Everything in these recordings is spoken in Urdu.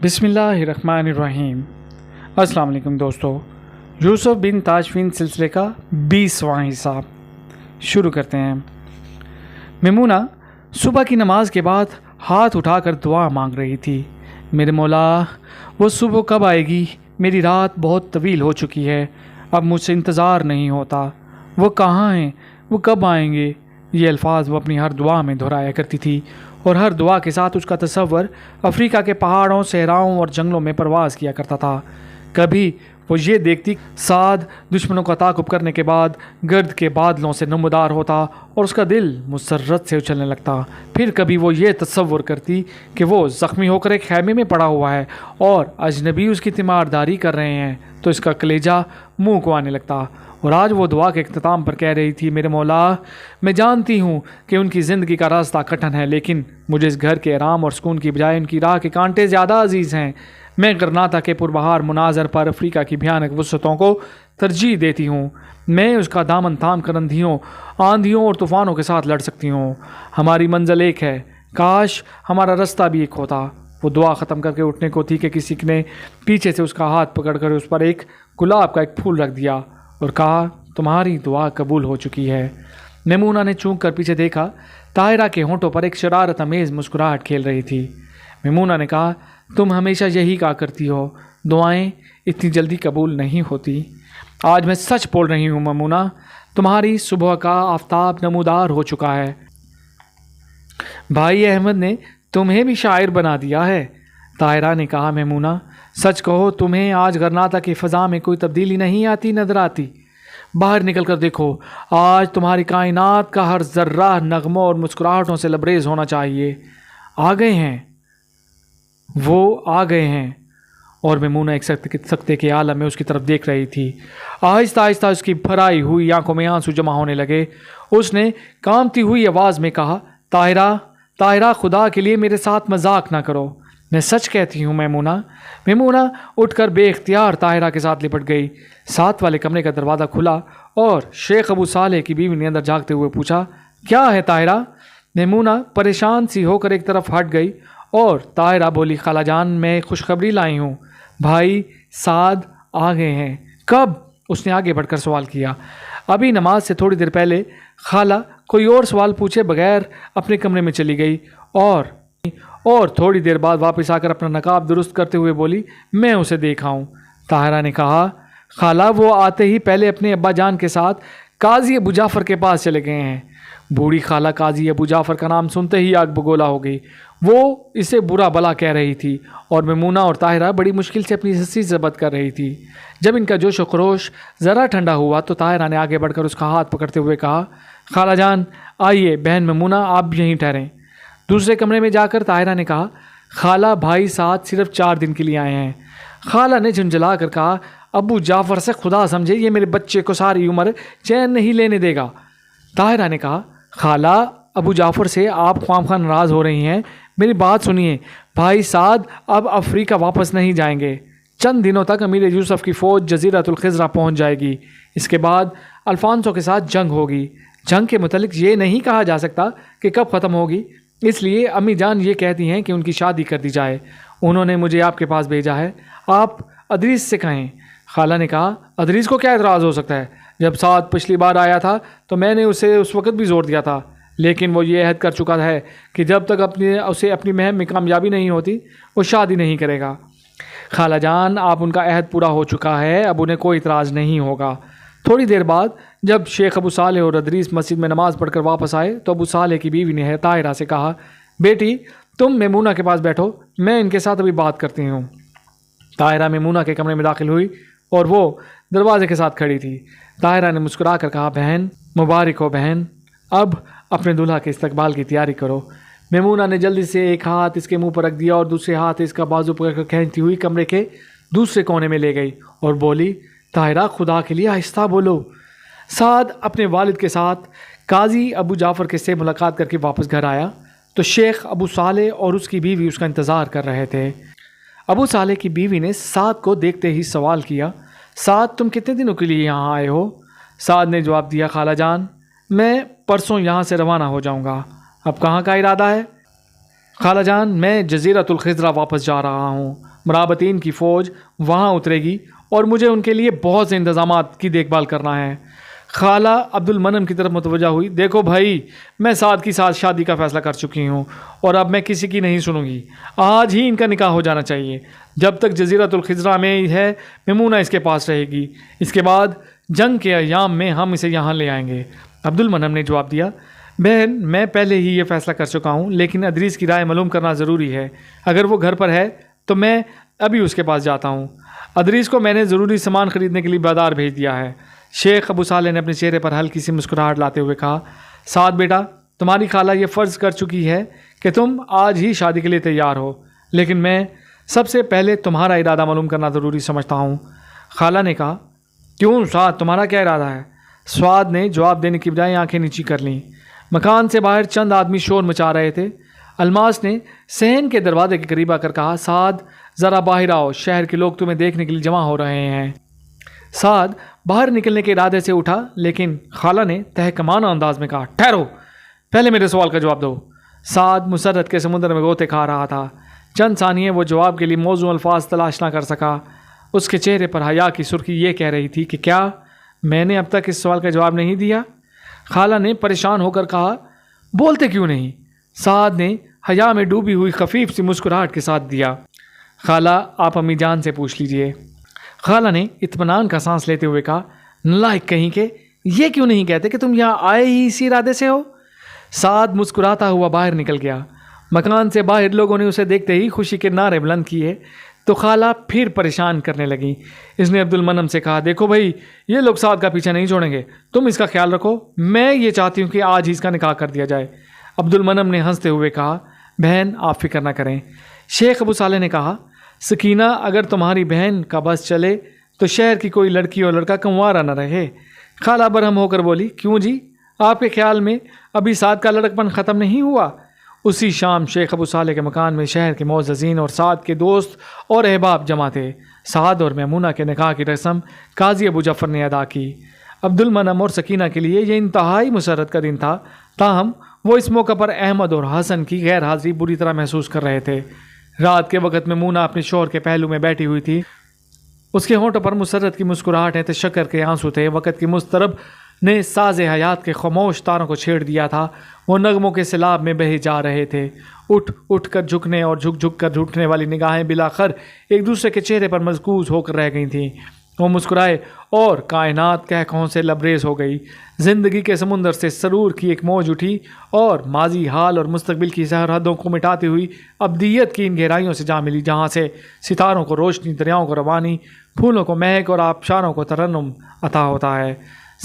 بسم اللہ الرحمن الرحیم۔ السلام علیکم دوستو، یوسف بن تاشفین سلسلے کا 20واں حصہ شروع کرتے ہیں۔ میمونہ صبح کی نماز کے بعد ہاتھ اٹھا کر دعا مانگ رہی تھی۔ میرے مولا، وہ صبح کب آئے گی؟ میری رات بہت طویل ہو چکی ہے، اب مجھ سے انتظار نہیں ہوتا۔ وہ کہاں ہیں؟ وہ کب آئیں گے؟ یہ الفاظ وہ اپنی ہر دعا میں دہرایا کرتی تھی، اور ہر دعا کے ساتھ اس کا تصور افریقہ کے پہاڑوں، صحراؤں اور جنگلوں میں پرواز کیا کرتا تھا۔ کبھی وہ یہ دیکھتی سعد دشمنوں کا تعاقب کرنے کے بعد گرد کے بادلوں سے نمودار ہوتا اور اس کا دل مسرت سے اچھلنے لگتا۔ پھر کبھی وہ یہ تصور کرتی کہ وہ زخمی ہو کر ایک خیمے میں پڑا ہوا ہے اور اجنبی اس کی تیمارداری کر رہے ہیں تو اس کا کلیجہ منہ کو آنے لگتا۔ اور آج وہ دعا کے اختتام پر کہہ رہی تھی، میرے مولا، میں جانتی ہوں کہ ان کی زندگی کا راستہ کٹھن ہے، لیکن مجھے اس گھر کے آرام اور سکون کی بجائے ان کی راہ کے کانٹے زیادہ عزیز ہیں۔ میں غرناطہ کے پربہار مناظر پر افریقہ کی بھیانک وسعتوں کو ترجیح دیتی ہوں۔ میں اس کا دامن تھام کر آندھیوں اور طوفانوں کے ساتھ لڑ سکتی ہوں۔ ہماری منزل ایک ہے، کاش ہمارا راستہ بھی ایک ہوتا۔ وہ دعا ختم کر کے اٹھنے کو تھی کہ کسی نے پیچھے سے اس کا ہاتھ پکڑ کر اس پر ایک گلاب کا ایک پھول رکھ دیا اور کہا، تمہاری دعا قبول ہو چکی ہے۔ میمونہ نے چونک کر پیچھے دیکھا۔ طاہرہ کے ہونٹوں پر ایک شرارت امیز مسکراہٹ کھیل رہی تھی۔ میمونہ نے کہا، تم ہمیشہ یہی کہا کرتی ہو، دعائیں اتنی جلدی قبول نہیں ہوتی۔ آج میں سچ بول رہی ہوں میمونہ، تمہاری صبح کا آفتاب نمودار ہو چکا ہے۔ بھائی احمد نے تمہیں بھی شاعر بنا دیا ہے۔ طاہرہ نے کہا، میمونہ سچ کہو، تمہیں آج غرناطہ کی فضا میں کوئی تبدیلی نہیں نظر آتی؟ باہر نکل کر دیکھو، آج تمہاری کائنات کا ہر ذرہ نغموں اور مسکراہٹوں سے لبریز ہونا چاہیے۔ آ گئے ہیں، وہ آ گئے ہیں۔ اور میمونہ ایک سکتے کے عالم میں اس کی طرف دیکھ رہی تھی۔ آہستہ آہستہ اس کی بھرائی ہوئی آنکھوں میں آنسو جمع ہونے لگے۔ اس نے کانپتی ہوئی آواز میں کہا، طاہرہ، خدا کے لیے میرے ساتھ مذاق نہ کرو، میں سچ کہتی ہوں میمونہ۔ میمونہ اٹھ کر بے اختیار طاہرہ کے ساتھ لپٹ گئی۔ ساتھ والے کمرے کا دروازہ کھلا اور شیخ ابو صالح کی بیوی نے اندر جھانکتے ہوئے پوچھا، کیا ہے طاہرہ؟ میمونہ پریشان سی ہو کر ایک طرف ہٹ گئی اور طاہرہ بولی، خالہ جان، میں خوشخبری لائی ہوں، بھائی سعد آ گئے ہیں۔ کب؟ اس نے آگے بڑھ کر سوال کیا۔ ابھی نماز سے تھوڑی دیر پہلے۔ خالہ کوئی اور سوال پوچھے بغیر اپنے کمرے میں چلی گئی اور تھوڑی دیر بعد واپس آ کر اپنا نقاب درست کرتے ہوئے بولی، میں اسے دیکھا ہوں۔ طاہرہ نے کہا، خالہ وہ آتے ہی پہلے اپنے ابا جان کے ساتھ قاضی ابو جعفر کے پاس چلے گئے ہیں۔ بوڑھی خالہ قاضی ابو جعفر کا نام سنتے ہی آگ بگولا ہو گئی۔ وہ اسے برا بلا کہہ رہی تھی اور میمونہ اور طاہرہ بڑی مشکل سے اپنی ہنسی ضبط کر رہی تھی۔ جب ان کا جوش و خروش ذرا ٹھنڈا ہوا تو طاہرہ نے آگے بڑھ کر اس کا ہاتھ پکڑتے ہوئے کہا، خالہ جان آئیے، بہن میمونہ آپ یہیں ٹھہریں۔ دوسرے کمرے میں جا کر طاہرہ نے کہا، خالہ بھائی ساتھ صرف 4 دن کے لیے آئے ہیں۔ خالہ نے جھنجھلا کر کہا، ابو جعفر سے خدا سمجھے، یہ میرے بچے کو ساری عمر چین نہیں لینے دے گا۔ طاہرہ نے کہا، خالہ ابو جعفر سے آپ خواہ مخواہ ناراض ہو رہی ہیں، میری بات سنیے، بھائی سعد اب افریقہ واپس نہیں جائیں گے۔ چند دنوں تک امیر یوسف کی فوج جزیرۃ الخضرہ پہنچ جائے گی، اس کے بعد الفانسو کے ساتھ جنگ ہوگی۔ جنگ کے متعلق یہ نہیں کہا جا سکتا کہ کب ختم ہوگی، اس لیے امی جان یہ کہتی ہیں کہ ان کی شادی کر دی جائے۔ انہوں نے مجھے آپ کے پاس بھیجا ہے، آپ ادریس سے کہیں۔ خالہ نے کہا، ادریس کو کیا اعتراض ہو سکتا ہے؟ جب سعد پچھلی بار آیا تھا تو میں نے اسے اس وقت بھی زور دیا تھا، لیکن وہ یہ عہد کر چکا ہے کہ جب تک اسے اپنی مہم میں کامیابی نہیں ہوتی وہ شادی نہیں کرے گا۔ خالہ جان، آپ ان کا عہد پورا ہو چکا ہے، اب انہیں کوئی اعتراض نہیں ہوگا۔ تھوڑی دیر بعد جب شیخ ابو صالح اور ادریس مسجد میں نماز پڑھ کر واپس آئے تو ابو صالح کی بیوی نے طاہرہ سے کہا، بیٹی تم میمونہ کے پاس بیٹھو، میں ان کے ساتھ ابھی بات کرتی ہوں۔ طاہرہ میمونہ کے کمرے میں داخل ہوئی اور وہ دروازے کے ساتھ کھڑی تھی۔ طاہرہ نے مسکرا کر کہا، بہن مبارک ہو بہن، اب اپنے دولہا کے استقبال کی تیاری کرو۔ میمونہ نے جلدی سے ایک ہاتھ اس کے منہ پر رکھ دیا اور دوسرے ہاتھ اس کا بازو پکڑ کر کھینچتی ہوئی کمرے کے دوسرے کونے میں لے گئی اور بولی، طاہرہ خدا کے لیے آہستہ بولو۔ سعد اپنے والد کے ساتھ قاضی ابو جعفر کے سے ملاقات کر کے واپس گھر آیا تو شیخ ابو صالح اور اس کی بیوی اس کا انتظار کر رہے تھے۔ ابو صالح کی بیوی نے سعد کو دیکھتے ہی سوال کیا، سعد تم کتنے دنوں کے لیے یہاں آئے ہو؟ سعد نے جواب دیا، خالہ جان میں پرسوں یہاں سے روانہ ہو جاؤں گا۔ اب کہاں کا ارادہ ہے؟ خالہ جان میں جزیرۃ الخضرہ واپس جا رہا ہوں، مرابطین کی فوج وہاں اترے گی اور مجھے ان کے لیے بہت سے انتظامات کی دیکھ بھال کرنا ہے۔ خالہ عبد المنم کی طرف متوجہ ہوئی، دیکھو بھائی، میں سعد کی ساتھ شادی کا فیصلہ کر چکی ہوں اور اب میں کسی کی نہیں سنوں گی۔ آج ہی ان کا نکاح ہو جانا چاہیے۔ جب تک جزیرۃ الخضرہ میں ہے میمونہ اس کے پاس رہے گی، اس کے بعد جنگ کے ایام میں ہم اسے یہاں لے آئیں گے۔ عبد المنم نے جواب دیا، بہن میں پہلے ہی یہ فیصلہ کر چکا ہوں، لیکن ادریس کی رائے معلوم کرنا ضروری ہے۔ اگر وہ گھر پر ہے تو میں ابھی اس کے پاس جاتا ہوں۔ ادریس کو میں نے ضروری سامان خریدنے کے لیے بازار بھیج دیا ہے۔ شیخ ابو صالح نے اپنے چہرے پر ہلکی سی مسکراہٹ لاتے ہوئے کہا، سعد بیٹا، تمہاری خالہ یہ فرض کر چکی ہے کہ تم آج ہی شادی کے لیے تیار ہو، لیکن میں سب سے پہلے تمہارا ارادہ معلوم کرنا ضروری سمجھتا ہوں۔ خالہ نے کہا، کیوں سعد، تمہارا کیا ارادہ ہے؟ سعد نے جواب دینے کی بجائے آنکھیں نیچی کر لیں۔ مکان سے باہر چند آدمی شور مچا رہے تھے۔ الماس نے صحن کے دروازے کے قریب آ کر کہا، سعد ذرا باہر آؤ، شہر کے لوگ تمہیں دیکھنے کے لیے جمع ہو رہے ہیں۔ سعد باہر نکلنے کے ارادے سے اٹھا، لیکن خالہ نے تہکمانہ انداز میں کہا، ٹھہرو، پہلے میرے سوال کا جواب دو۔ سعد مسرت کے سمندر میں غوطے کھا رہا تھا۔ چند ثانیے وہ جواب کے لیے موزوں الفاظ تلاش نہ کر سکا۔ اس کے چہرے پر حیا کی سرخی یہ کہہ رہی تھی کہ کیا میں نے اب تک اس سوال کا جواب نہیں دیا؟ خالہ نے پریشان ہو کر کہا، بولتے کیوں نہیں؟ سعد نے حیا میں ڈوبی ہوئی خفیف سی مسکراہٹ کے ساتھ دیا، خالہ آپ امی جان سے پوچھ لیجئے۔ خالہ نے اطمینان کا سانس لیتے ہوئے کہا، نالائق کہیں کہ یہ کیوں نہیں کہتے کہ تم یہاں آئے ہی اسی ارادے سے ہو؟ سعد مسکراتا ہوا باہر نکل گیا۔ مکان سے باہر لوگوں نے اسے دیکھتے ہی خوشی کے نعرے بلند کیے تو خالہ پھر پریشان کرنے لگی۔ اس نے عبد المنم سے کہا، دیکھو بھائی، یہ لوگ سعد کا پیچھا نہیں چھوڑیں گے، تم اس کا خیال رکھو، میں یہ چاہتی ہوں کہ آج ہی اس کا نکاح کر دیا جائے۔ عبد المنم نے ہنستے ہوئے کہا، بہن آپ فکر نہ کریں۔ شیخ ابو صالح نے کہا، سکینہ اگر تمہاری بہن کا بس چلے تو شہر کی کوئی لڑکی اور لڑکا کنوارا نہ رہے۔ خالہ برہم ہو کر بولی، کیوں جی، آپ کے خیال میں ابھی سعد کا لڑکپن ختم نہیں ہوا؟ اسی شام شیخ ابو صالح کے مکان میں شہر کے معززین اور سعد کے دوست اور احباب جمع تھے۔ سعد اور میمونہ کے نکاح کی رسم قاضی ابو جعفر نے ادا کی۔ عبد المنم اور سکینہ کے لیے یہ انتہائی مسرت کا دن تھا، تاہم وہ اس موقع پر احمد اور حسن کی غیر حاضری بری طرح محسوس کر رہے تھے۔ رات کے وقت میمونہ اپنے شوہر کے پہلو میں بیٹھی ہوئی تھی۔ اس کے ہونٹوں پر مسرت کی مسکراہٹ تشکر کے آنسو تھے۔ وقت کی مضطرب نے ساز حیات کے خاموش تاروں کو چھیڑ دیا تھا، وہ نغموں کے سیلاب میں بہے جا رہے تھے۔ اٹھ اٹھ کر جھکنے اور جھک جھک کر اٹھنے والی نگاہیں بلاخر ایک دوسرے کے چہرے پر مرکوز ہو کر رہ گئی تھیں۔ وہ مسکرائے اور کائنات کہکہوں سے لبریز ہو گئی۔ زندگی کے سمندر سے سرور کی ایک موج اٹھی اور ماضی، حال اور مستقبل کی سرحدوں کو مٹاتی ہوئی ابدیت کی ان گہرائیوں سے جا ملی، جہاں سے ستاروں کو روشنی، دریاؤں کو روانی، پھولوں کو مہک اور آبشاروں کو ترنم عطا ہوتا ہے۔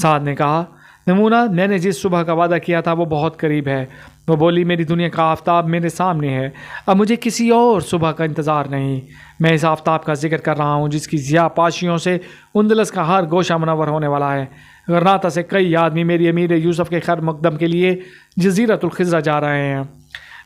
سعد نے کہا، میمونہ، میں نے جس صبح کا وعدہ کیا تھا وہ بہت قریب ہے۔ وہ بولی، میری دنیا کا آفتاب میرے سامنے ہے، اب مجھے کسی اور صبح کا انتظار نہیں۔ میں اس آفتاب کا ذکر کر رہا ہوں جس کی ضیاء پاشیوں سے اندلس کا ہر گوشہ منور ہونے والا ہے۔ غرناطہ سے کئی آدمی میری امیر یوسف کے خیر مقدم کے لیے جزیرۃ الخضرہ جا رہے ہیں۔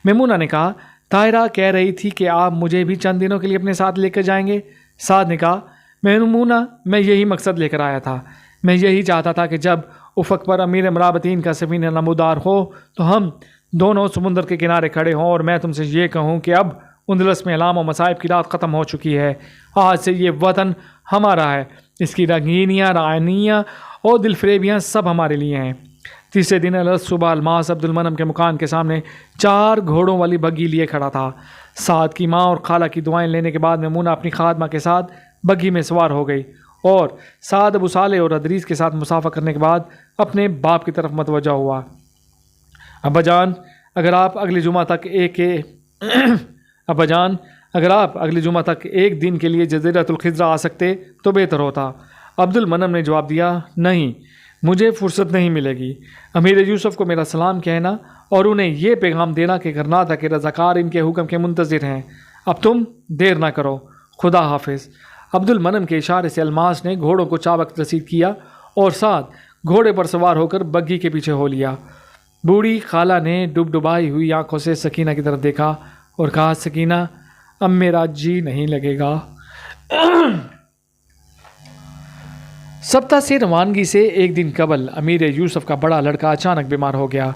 میمونہ نے کہا، طاہرہ کہہ رہی تھی کہ آپ مجھے بھی چند دنوں کے لیے اپنے ساتھ لے کر جائیں گے۔ سعد نے کہا، میمونہ، میں یہی مقصد لے کر آیا تھا۔ میں یہی چاہتا تھا کہ جب افق پر امیر مرابطین کا سفینہ نمودار ہو تو ہم دونوں سمندر کے کنارے کھڑے ہوں اور میں تم سے یہ کہوں کہ اب اندلس میں علام و مصائب کی رات ختم ہو چکی ہے۔ آج سے یہ وطن ہمارا ہے، اس کی رنگینیاں، رائنیاں اور دل فریبیاں سب ہمارے لیے ہیں۔ تیسرے دن صبح الماس عبد المنم کے مکان کے سامنے 4 گھوڑوں والی بگھی لیے کھڑا تھا۔ سعد کی ماں اور خالہ کی دعائیں لینے کے بعد میمونہ اپنی خادمہ کے ساتھ بگھی میں سوار ہو گئی اور سعد ابو صالح اور ادریس کے ساتھ مسافہ کرنے کے بعد اپنے باپ کی طرف متوجہ ہوا۔ ابا جان، اگر آپ اگلی جمعہ تک ایک دن کے لیے جزیرۃ الخضرہ آ سکتے تو بہتر ہوتا۔ عبد المنم نے جواب دیا، نہیں، مجھے فرصت نہیں ملے گی۔ امیر یوسف کو میرا سلام کہنا اور انہیں یہ پیغام دینا کہ غرناطہ کے رضاکار ان کے حکم کے منتظر ہیں۔ اب تم دیر نہ کرو، خدا حافظ۔ عبد المنم کے اشارے سے الماس نے گھوڑوں کو چابک رسید کیا اور سعد گھوڑے پر سوار ہو کر بگھی کے پیچھے ہو لیا۔ بوڑھی خالہ نے ڈبڈبائی ہوئی آنکھوں سے سکینہ کی طرف دیکھا اور کہا، سکینہ، اب میرا جی نہیں لگے گا۔ سبتہ سے روانگی سے ایک دن قبل امیر یوسف کا بڑا لڑکا اچانک بیمار ہو گیا۔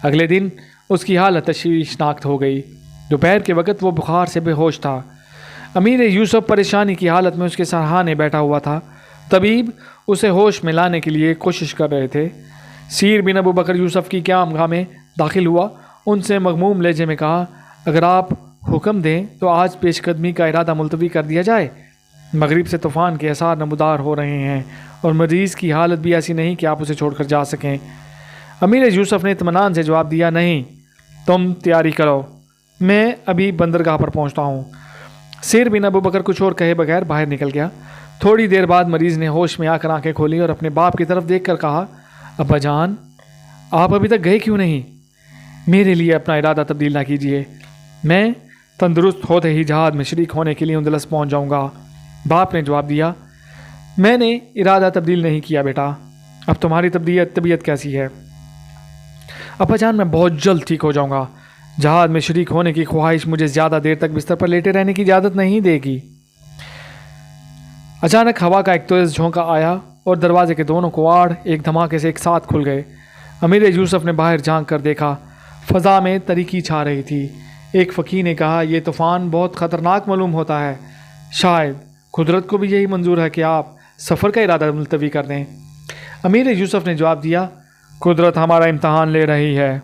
اگلے دن اس کی حالت تشویشناک ہو گئی۔ دوپہر کے وقت وہ بخار سے بے ہوش تھا۔ امیر یوسف پریشانی کی حالت میں اس کے سرحانے بیٹھا ہوا تھا۔ طبیب اسے ہوش میں لانے کے لیے کوشش کر رہے تھے۔ سیر بن ابو بکر یوسف کی قیام گاہ میں داخل ہوا، ان سے مغموم لہجے میں کہا، اگر آپ حکم دیں تو آج پیش قدمی کا ارادہ ملتوی کر دیا جائے۔ مغرب سے طوفان کے اثار نمودار ہو رہے ہیں اور مریض کی حالت بھی ایسی نہیں کہ آپ اسے چھوڑ کر جا سکیں۔ امیر یوسف نے اطمینان سے جواب دیا، نہیں، تم تیاری کرو، میں ابھی بندرگاہ پر پہنچتا ہوں۔ سیر بن ابو بکر کچھ اور کہے بغیر باہر نکل گیا۔ تھوڑی دیر بعد مریض نے ہوش میں آ کر آنکھیں کھولی اور اپنے باپ کی طرف دیکھ کر کہا، ابا جان، آپ ابھی تک گئے کیوں نہیں؟ میرے لیے اپنا ارادہ تبدیل نہ کیجیے، میں تندرست ہوتے ہی جہاد میں شریک ہونے کے لیے اندلس پہنچ جاؤں گا۔ باپ نے جواب دیا، میں نے ارادہ تبدیل نہیں کیا بیٹا، اب تمہاری طبیعت کیسی ہے؟ ابا جان، میں بہت جلد ٹھیک ہو جاؤں گا، جہاد میں شریک ہونے کی خواہش مجھے زیادہ دیر تک بستر پر لیٹے رہنے کی اجازت نہیں دے گی۔ اچانک ہوا کا ایک تیز جھونکا آیا اور دروازے کے دونوں کواڑ ایک دھماکے سے ایک ساتھ کھل گئے۔ امیر یوسف نے باہر جھانک کر دیکھا، فضا میں تاریکی چھا رہی تھی۔ ایک فقیر نے کہا، یہ طوفان بہت خطرناک معلوم ہوتا ہے، شاید قدرت کو بھی یہی منظور ہے کہ آپ سفر کا ارادہ ملتوی کر دیں۔ امیر یوسف نے جواب دیا، قدرت ہمارا امتحان لے رہی ہے۔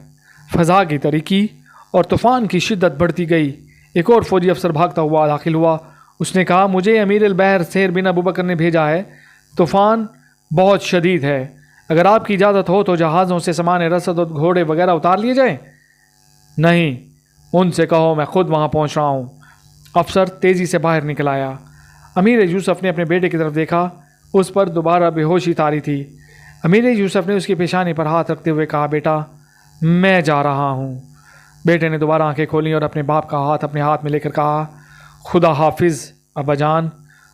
فضا کی تاریکی اور طوفان کی شدت بڑھتی گئی۔ ایک اور فوجی افسر بھاگتا ہوا داخل ہوا۔ اس نے کہا، مجھے امیر البحر سیر بن ابو بکر نے بھیجا ہے، طوفان بہت شدید ہے، اگر آپ کی اجازت ہو تو جہازوں سے سامان رسد اور گھوڑے وغیرہ اتار لیے جائیں۔ نہیں، ان سے کہو میں خود وہاں پہنچ رہا ہوں۔ افسر تیزی سے باہر نکل آیا۔ امیر یوسف نے اپنے بیٹے کی طرف دیکھا، اس پر دوبارہ بے ہوشی طاری تھی۔ امیر یوسف نے اس کی پیشانی پر ہاتھ رکھتے ہوئے کہا، بیٹا میں جا رہا ہوں۔ بیٹے نے دوبارہ آنکھیں کھولیں اور اپنے باپ کا ہاتھ اپنے ہاتھ میں لے کر کہا، خدا حافظ ابا جان،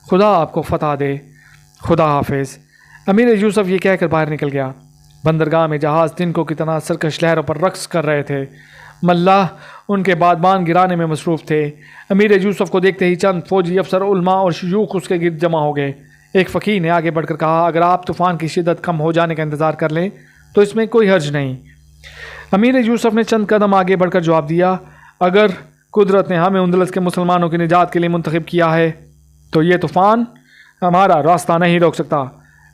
خدا آپ کو فتح دے، خدا حافظ۔ امیر یوسف یہ کہہ کر باہر نکل گیا۔ بندرگاہ میں جہاز تنکوں کی طرح سرکش لہروں پر رقص کر رہے تھے۔ ملاح ان کے بادبان گرانے میں مصروف تھے۔ امیر یوسف کو دیکھتے ہی چند فوجی افسر، علماء اور شیوخ اس کے گرد جمع ہو گئے۔ ایک فقیر نے آگے بڑھ کر کہا، اگر آپ طوفان کی شدت کم ہو جانے کا انتظار کر لیں تو اس میں کوئی حرج نہیں۔ امیر یوسف نے چند قدم آگے بڑھ کر جواب دیا، اگر قدرت نے ہمیں اندلس کے مسلمانوں کی نجات کے لیے منتخب کیا ہے تو یہ طوفان ہمارا راستہ نہیں روک سکتا۔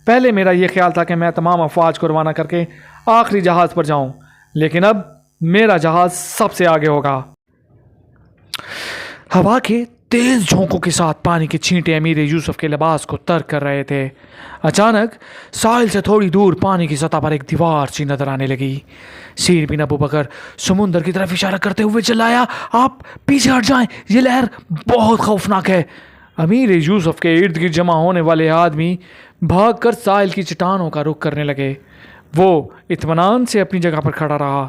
پہلے میرا یہ خیال تھا کہ میں تمام افواج کو روانہ کر کے آخری جہاز پر جاؤں، لیکن اب میرا جہاز سب سے آگے ہوگا۔ ہوا کے تیز جھونکوں کے ساتھ پانی کے چھینٹے امیر یوسف کے لباس کو تر کر رہے تھے۔ اچانک ساحل سے تھوڑی دور پانی کی سطح پر ایک دیوار سی نظر آنے لگی۔ سیر بن ابو بکر سمندر کی طرف اشارہ کرتے ہوئے چلایا، آپ پیچھے ہٹ جائیں، یہ لہر بہت خوفناک ہے۔ امیر یوسف کے ارد گرد جمع ہونے والے آدمی بھاگ کر ساحل کی چٹانوں کا رخ کرنے لگے۔ وہ اطمینان سے اپنی جگہ پر کھڑا رہا۔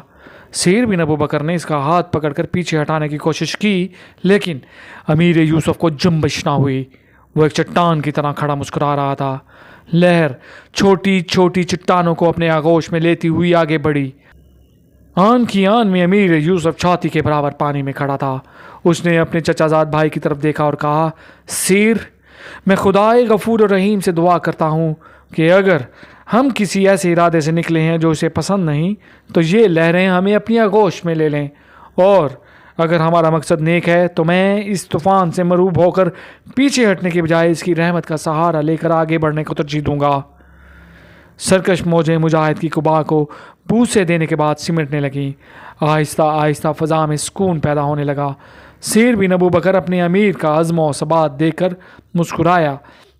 سیر بن ابو بکر نے اس کا ہاتھ پکڑ کر پیچھے ہٹانے کی کوشش کی، لیکن امیر یوسف کو جنبش نہ ہوئی۔ وہ ایک چٹان کی طرح کھڑا مسکرا رہا تھا۔ لہر چھوٹی چھوٹی چٹانوں کو اپنے آغوش میں لیتی ہوئی آگے بڑھی۔ آن کی آن میں امیر یوسف چھاتی کے برابر پانی میں کھڑا تھا۔ اس نے اپنے چچا زاد بھائی کی طرف دیکھا اور کہا، سیر، میں خدائے غفور و رحیم سے دعا کرتا ہوں کہ اگر ہم کسی ایسے ارادے سے نکلے ہیں جو اسے پسند نہیں تو یہ لہریں ہمیں اپنی آغوش میں لے لیں، اور اگر ہمارا مقصد نیک ہے تو میں اس طوفان سے مروب ہو کر پیچھے ہٹنے کے بجائے اس کی رحمت کا سہارا لے کر آگے بڑھنے کو ترجیح دوں گا۔ سرکش موجیں مجاہد کی قبا کو بوسے دینے کے بعد سمٹنے لگیں۔ آہستہ آہستہ فضا میں سکون پیدا ہونے لگا۔ سیر بن ابو بکر اپنے امیر کا عزم و ثبات دیکھ کر مسکرایا۔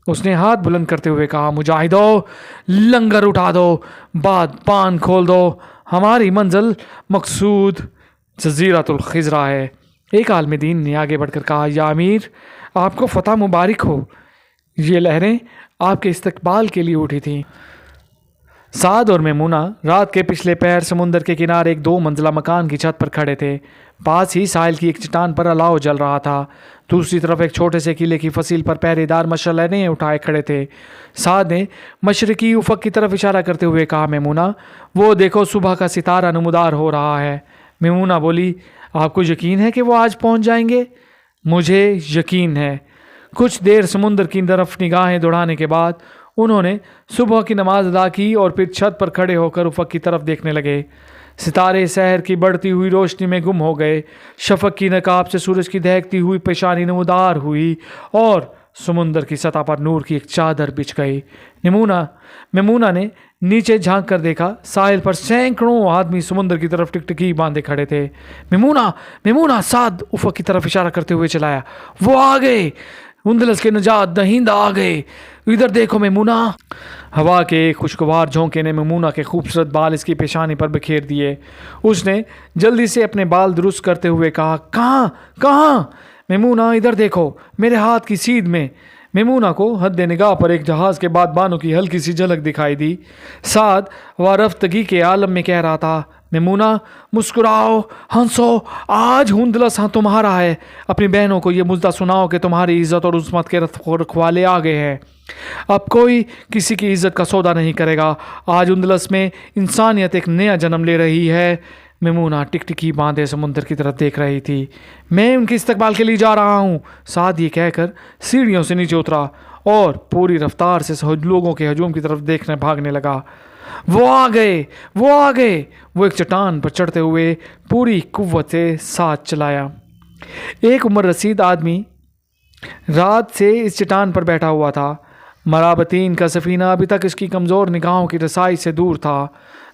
اس نے ہاتھ بلند کرتے ہوئے کہا، مجاہدو، لنگر اٹھا دو، بان کھول دو، ہماری منزل مقصود جزیرۃ الخضرا ہے۔ ایک عالم دین نے آگے بڑھ کر کہا، یا امیر، آپ کو فتح مبارک ہو، یہ لہریں آپ کے استقبال کے لیے اٹھی تھیں۔ سعد اور میمونہ رات کے پچھلے پہر سمندر کے کنارے ایک 2 منزلہ مکان کی چھت پر کھڑے تھے۔ پاس ہی ساحل کی ایک چٹان پر الاؤ جل رہا تھا۔ دوسری طرف ایک چھوٹے سے قلعے کی فصیل پر پہرے دار مشعلیں اٹھائے کھڑے تھے۔ سعد نے مشرقی افق کی طرف اشارہ کرتے ہوئے کہا، میمونہ، وہ دیکھو صبح کا ستارہ نمودار ہو رہا ہے۔ میمونہ بولی، آپ کو یقین ہے کہ وہ آج پہنچ جائیں گے؟ مجھے یقین ہے۔ کچھ دیر سمندر کی طرف نگاہیں دوڑانے کے بعد انہوں نے صبح کی نماز ادا کی اور پھر چھت پر کھڑے ہو کر افق کی طرف دیکھنے لگے۔ ستارے سحر کی بڑھتی ہوئی روشنی میں گم ہو گئے، شفق کی نقاب سے سورج کی دہکتی ہوئی پیشانی نمودار ہوئی اور سمندر کی سطح پر نور کی ایک چادر بچھ گئی۔ میمونہ نے نیچے جھانک کر دیکھا، ساحل پر سینکڑوں آدمی سمندر کی طرف ٹکٹکی باندھے کھڑے تھے۔ میمونہ، سعد افق کی طرف اشارہ کرتے ہوئے چلایا، وہ آ گئے، اندلس کے نجات دہندہ آ گئے، ادھر دیکھو میمونہ۔ ہوا کے ایک خوشگوار جھونکے نے میمونہ کے خوبصورت بال اس کی پیشانی پر بکھیر دیے۔ اس نے جلدی سے اپنے بال درست کرتے ہوئے کہا، کہاں؟ میمونہ ادھر دیکھو، میرے ہاتھ کی سیدھ میں۔ میمونہ کو حد نگاہ پر ایک جہاز کے بادبانوں کی ہلکی سی جھلک دکھائی دی۔ سعد وارفتگی کے عالم میں کہہ رہا تھا، میمونہ مسکراؤ، ہنسو، آج ہندلس تمہارا ہے۔ اپنی بہنوں کو یہ مژدہ سناؤ کہ تمہاری عزت اور عصمت کے رکھوالے آ گئے ہیں۔ اب کوئی کسی کی عزت کا سودا نہیں کرے گا۔ آج ہندلس میں انسانیت ایک نیا جنم لے رہی ہے۔ میمونہ ٹکٹکی باندھے سمندر کی طرف دیکھ رہی تھی۔ میں ان کے استقبال کے لیے جا رہا ہوں، سعد یہ کہہ کر سیڑھیوں سے نیچے اترا اور پوری رفتار سے لوگوں کے ہجوم کی طرف بھاگنے لگا۔ وہ آ گئے۔ وہ ایک چٹان پر چڑھتے ہوئے پوری قوت سے ساتھ چلایا۔ ایک عمر رسید آدمی رات سے اس چٹان پر بیٹھا ہوا تھا۔ مرابطین کا سفینہ ابھی تک اس کی کمزور نگاہوں کی رسائی سے دور تھا،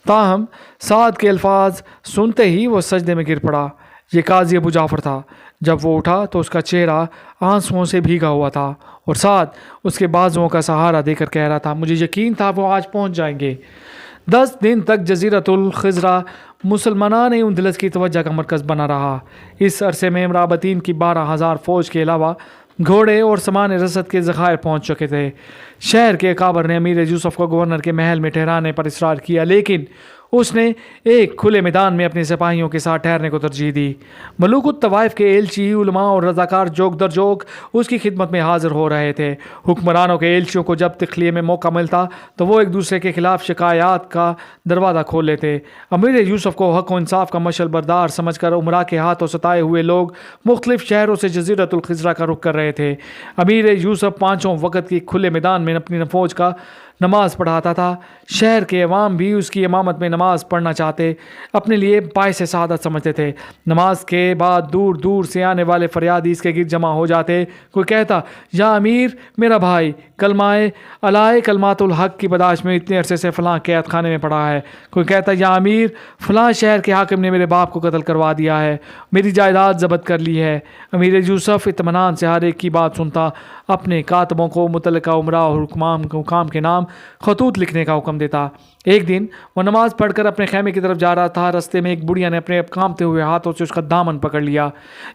تاہم سعد کے الفاظ سنتے ہی وہ سجدے میں گر پڑا۔ یہ قاضی ابو جعفر تھا۔ جب وہ اٹھا تو اس کا چہرہ آنسوؤں سے بھیگا ہوا تھا اور سعد اس کے بازوؤں کا سہارا دے کر کہہ رہا تھا، مجھے یقین تھا وہ آج پہنچ جائیں گے۔ 10 دن تک جزیرۃ الخضرہ مسلمانان اندلس کی توجہ کا مرکز بنا رہا۔ اس عرصے میں مرابطین کی 12,000 فوج کے علاوہ گھوڑے اور سامان رسد کے ذخائر پہنچ چکے تھے۔ شہر کے اکابر نے امیر یوسف کو گورنر کے محل میں ٹھہرانے پر اصرار کیا، لیکن اس نے ایک کھلے میدان میں اپنے سپاہیوں کے ساتھ ٹھہرنے کو ترجیح دی۔ ملوک الطوائف کے ایلچی، علماء اور رضاکار جوک در جوک اس کی خدمت میں حاضر ہو رہے تھے۔ حکمرانوں کے ایلچیوں کو جب تخلیے میں موقع ملتا تو وہ ایک دوسرے کے خلاف شکایات کا دروازہ کھول لیتے۔ امیر یوسف کو حق و انصاف کا مشعل بردار سمجھ کر عمرا کے ہاتھوں ستائے ہوئے لوگ مختلف شہروں سے جزیرۃ الخضرہ کا رخ کر رہے تھے۔ امیر یوسف 5 وقت کی کھلے میدان میں اپنی فوج کا نماز پڑھاتا تھا۔ شہر کے عوام بھی اس کی امامت میں نماز پڑھنا چاہتے، اپنے لیے باعث سعادت سمجھتے تھے۔ نماز کے بعد دور دور سے آنے والے فریادی اس کے گرد جمع ہو جاتے۔ کوئی کہتا، یا امیر میرا بھائی، علائے کلمات الحق کی بداش میں اتنے عرصے سے فلاں قید خانے میں پڑا ہے۔ کوئی کہتا، یا امیر فلاں شہر کے حاکم نے میرے باپ کو قتل کروا دیا ہے، میری جائیداد ضبط کر لی ہے۔ امیر یوسف اطمینان سے ہر ایک کی بات سنتا، اپنے کاتبوں کو متعلقہ عمرا اور حکام کے نام خطوط لکھنے کا حکم دیتا۔ ایک دن وہ نماز پڑھ کر اپنے خیمے کی طرف جا رہا تھا، رستے میں ایک بڑھیا نے اپنے کانپتے ہوئے ہاتھوں سے اس کا دامن پکڑ لیا۔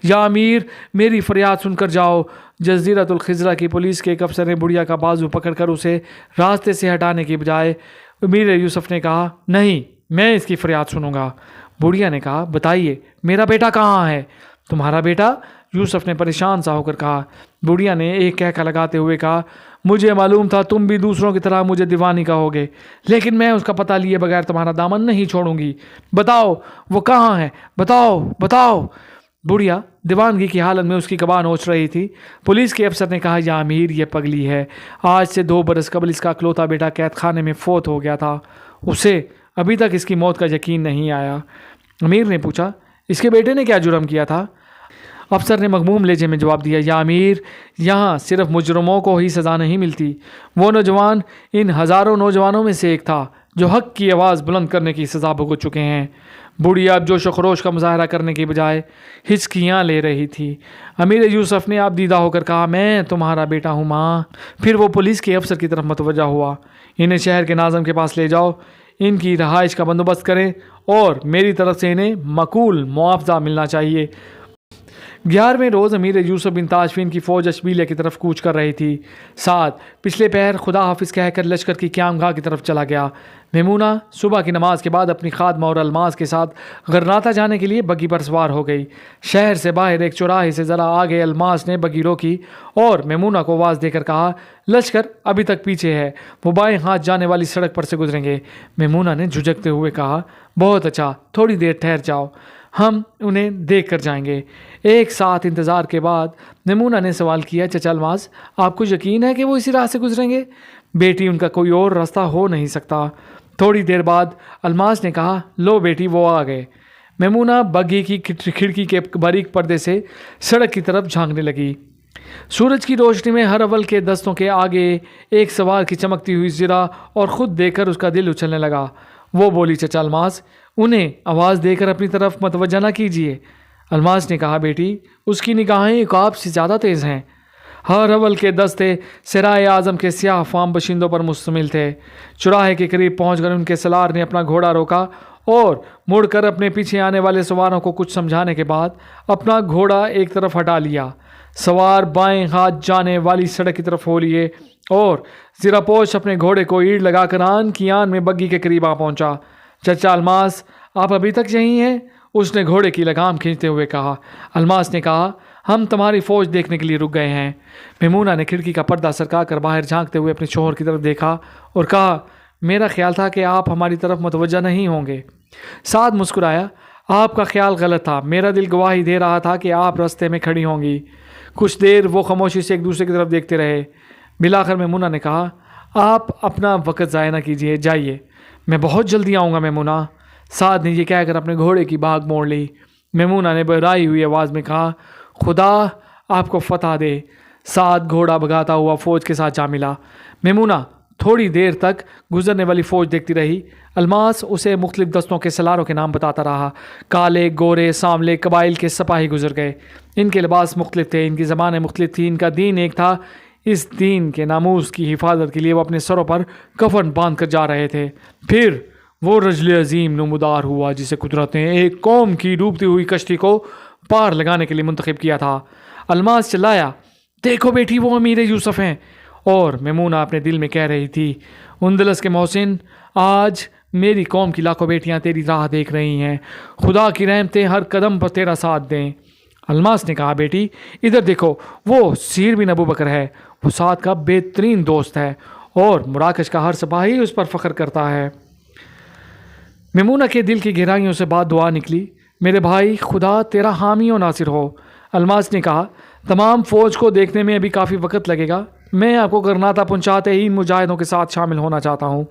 یا امیر میری فریاد سن کر جاؤ۔ جزیرۃ الخضرہ کی پولیس کے ایک افسر نے بڑھیا کا بازو پکڑ کر اسے راستے سے ہٹانے کی بجائے امیر یوسف نے کہا، نہیں میں اس کی فریاد سنوں گا۔ بڑھیا نے کہا، بتائیے میرا بیٹا کہاں ہے؟ تمہارا بیٹا؟ یوسف نے پریشان سا ہو کر کہا۔ بڑھیا نے ایک کہکا لگاتے ہوئے کہا، مجھے معلوم تھا تم بھی دوسروں کی طرح مجھے دیوانی کہوگے، لیکن میں اس کا پتہ لیے بغیر تمہارا دامن نہیں چھوڑوں گی۔ بتاؤ وہ کہاں ہے، بتاؤ۔ بڑھیا دیوانگی کی حالت میں اس کی زبان نوچ رہی تھی۔ پولیس کے افسر نے کہا، یا امیر یہ پگلی ہے، آج سے 2 برس قبل اس کا اکلوتا بیٹا قید خانے میں فوت ہو گیا تھا، اسے ابھی تک اس کی موت کا یقین نہیں آیا۔ امیر نے پوچھا، اس کے بیٹے نے کیا جرم کیا تھا؟ افسر نے مغموم لہجے میں جواب دیا، یا امیر یہاں صرف مجرموں کو ہی سزا نہیں ملتی، وہ نوجوان ان ہزاروں نوجوانوں میں سے ایک تھا جو حق کی آواز بلند کرنے کی سزا بھگت چکے ہیں۔ بوڑھی اب جوش و خروش کا مظاہرہ کرنے کی بجائے ہچکیاں لے رہی تھی۔ امیر یوسف نے آپ دیدہ ہو کر کہا، میں تمہارا بیٹا ہوں ماں۔ پھر وہ پولیس کے افسر کی طرف متوجہ ہوا، انہیں شہر کے ناظم کے پاس لے جاؤ، ان کی رہائش کا بندوبست کریں اور میری طرف سے انہیں معقول معاوضہ ملنا چاہیے۔ 11ویں روز امیر یوسف بن تاشفین کی فوج اشبیلیہ کی طرف کوچ کر رہی تھی۔ سعد پچھلے پہر خدا حافظ کہہ کر لشکر کی قیامگاہ کی طرف چلا گیا۔ میمونہ صبح کی نماز کے بعد اپنی خادمہ اور الماس کے ساتھ غرناطہ جانے کے لیے بگی پر سوار ہو گئی۔ شہر سے باہر ایک چوراہے سے ذرا آگے الماس نے بگی روکی اور میمونہ کو آواز دے کر کہا، لشکر ابھی تک پیچھے ہے، وہ بائیں ہاتھ جانے والی سڑک پر سے گزریں گے۔ میمونہ نے جھجکتے ہوئے کہا، بہت اچھا، تھوڑی دیر ٹھہر جاؤ، ہم انہیں دیکھ کر جائیں گے۔ ایک ساتھ انتظار کے بعد میمونہ نے سوال کیا، چچا الماس آپ کو یقین ہے کہ وہ اسی راہ سے گزریں گے؟ بیٹی ان کا کوئی اور راستہ ہو نہیں سکتا۔ تھوڑی دیر بعد الماس نے کہا، لو بیٹی وہ آ گئے۔ میمونہ بگی کی کھڑکی کے باریک پردے سے سڑک کی طرف جھانکنے لگی۔ سورج کی روشنی میں ہر اول کے دستوں کے آگے ایک سوار کی چمکتی ہوئی زرہ اور خود دیکھ کر اس کا دل اچھلنے لگا۔ وہ بولی، چچا الماس، انہیں آواز دے کر اپنی طرف متوجہ نہ کیجیے۔ الماس نے کہا، بیٹی اس کی نگاہیں عقاب سے زیادہ تیز ہیں۔ ہر اول کے دستے سرائے اعظم کے سیاہ فام باشندوں پر مشتمل تھے۔ چوراہے کے قریب پہنچ کر ان کے سالار نے اپنا گھوڑا روکا اور مڑ کر اپنے پیچھے آنے والے سواروں کو کچھ سمجھانے کے بعد اپنا گھوڑا ایک طرف ہٹا لیا۔ سوار بائیں ہاتھ جانے والی سڑک کی طرف ہو لیے اور زرہ پوش اپنے گھوڑے کو ایڑ لگا کر آن کی آن میں بگی کے قریب آ پہنچا۔ چچا الماس، آپ ابھی تک یہیں ہیں؟ اس نے گھوڑے کی لگام کھینچتے ہوئے کہا۔ الماس نے کہا، ہم تمہاری فوج دیکھنے کے لیے رک گئے ہیں۔ میمونہ نے کھڑکی کا پردہ سرکا کر باہر جھانکتے ہوئے اپنے شوہر کی طرف دیکھا اور کہا، میرا خیال تھا کہ آپ ہماری طرف متوجہ نہیں ہوں گے۔ سعد مسکرایا، آپ کا خیال غلط تھا، میرا دل گواہی دے رہا تھا کہ آپ راستے میں کھڑی ہوں گی۔ کچھ دیر وہ خاموشی سے ایک دوسرے کی طرف دیکھتے رہے۔ بالآخر میمونہ نے کہا، آپ اپنا وقت ضائع نہ کیجیے، جائیے، میں بہت جلدی آؤں گا میمونہ۔ سعد نے یہ کہہ کر اپنے گھوڑے کی بھاگ موڑ لی۔ میمونہ نے بہرائی ہوئی آواز میں کہا، خدا آپ کو فتح دے۔ سعد گھوڑا بھگاتا ہوا فوج کے ساتھ جا ملا۔ میمونہ تھوڑی دیر تک گزرنے والی فوج دیکھتی رہی۔ الماس اسے مختلف دستوں کے سالاروں کے نام بتاتا رہا۔ کالے، گورے، سانولے قبائل کے سپاہی گزر گئے۔ ان کے لباس مختلف تھے، ان کی زبانیں مختلف تھیں، ان کا دین ایک تھا۔ اس دین کے ناموس کی حفاظت کے لیے وہ اپنے سروں پر کفن باندھ کر جا رہے تھے۔ پھر وہ رجل عظیم نمودار ہوا جسے قدرت نے ایک قوم کی ڈوبتی ہوئی کشتی کو پار لگانے کے لیے منتخب کیا تھا۔ الماس چلایا، دیکھو بیٹی وہ امیر یوسف ہیں۔ اور میمونہ اپنے دل میں کہہ رہی تھی، اندلس کے محسن، آج میری قوم کی لاکھوں بیٹیاں تیری راہ دیکھ رہی ہیں، خدا کی رحمتیں ہر قدم پر تیرا ساتھ دیں۔ الماس نے کہا، بیٹی ادھر دیکھو، وہ سیر بن ابو بکر ہے، وہ سعد کا بہترین دوست ہے اور مراکش کا ہر سپاہی اس پر فخر کرتا ہے۔ میمونہ کے دل کی گہرائیوں سے بات دعا نکلی، میرے بھائی خدا تیرا حامی و ناصر ہو۔ الماس نے کہا، تمام فوج کو دیکھنے میں ابھی کافی وقت لگے گا، میں آپ کو گرناطہ پہنچاتے ہی مجاہدوں کے ساتھ شامل ہونا چاہتا ہوں۔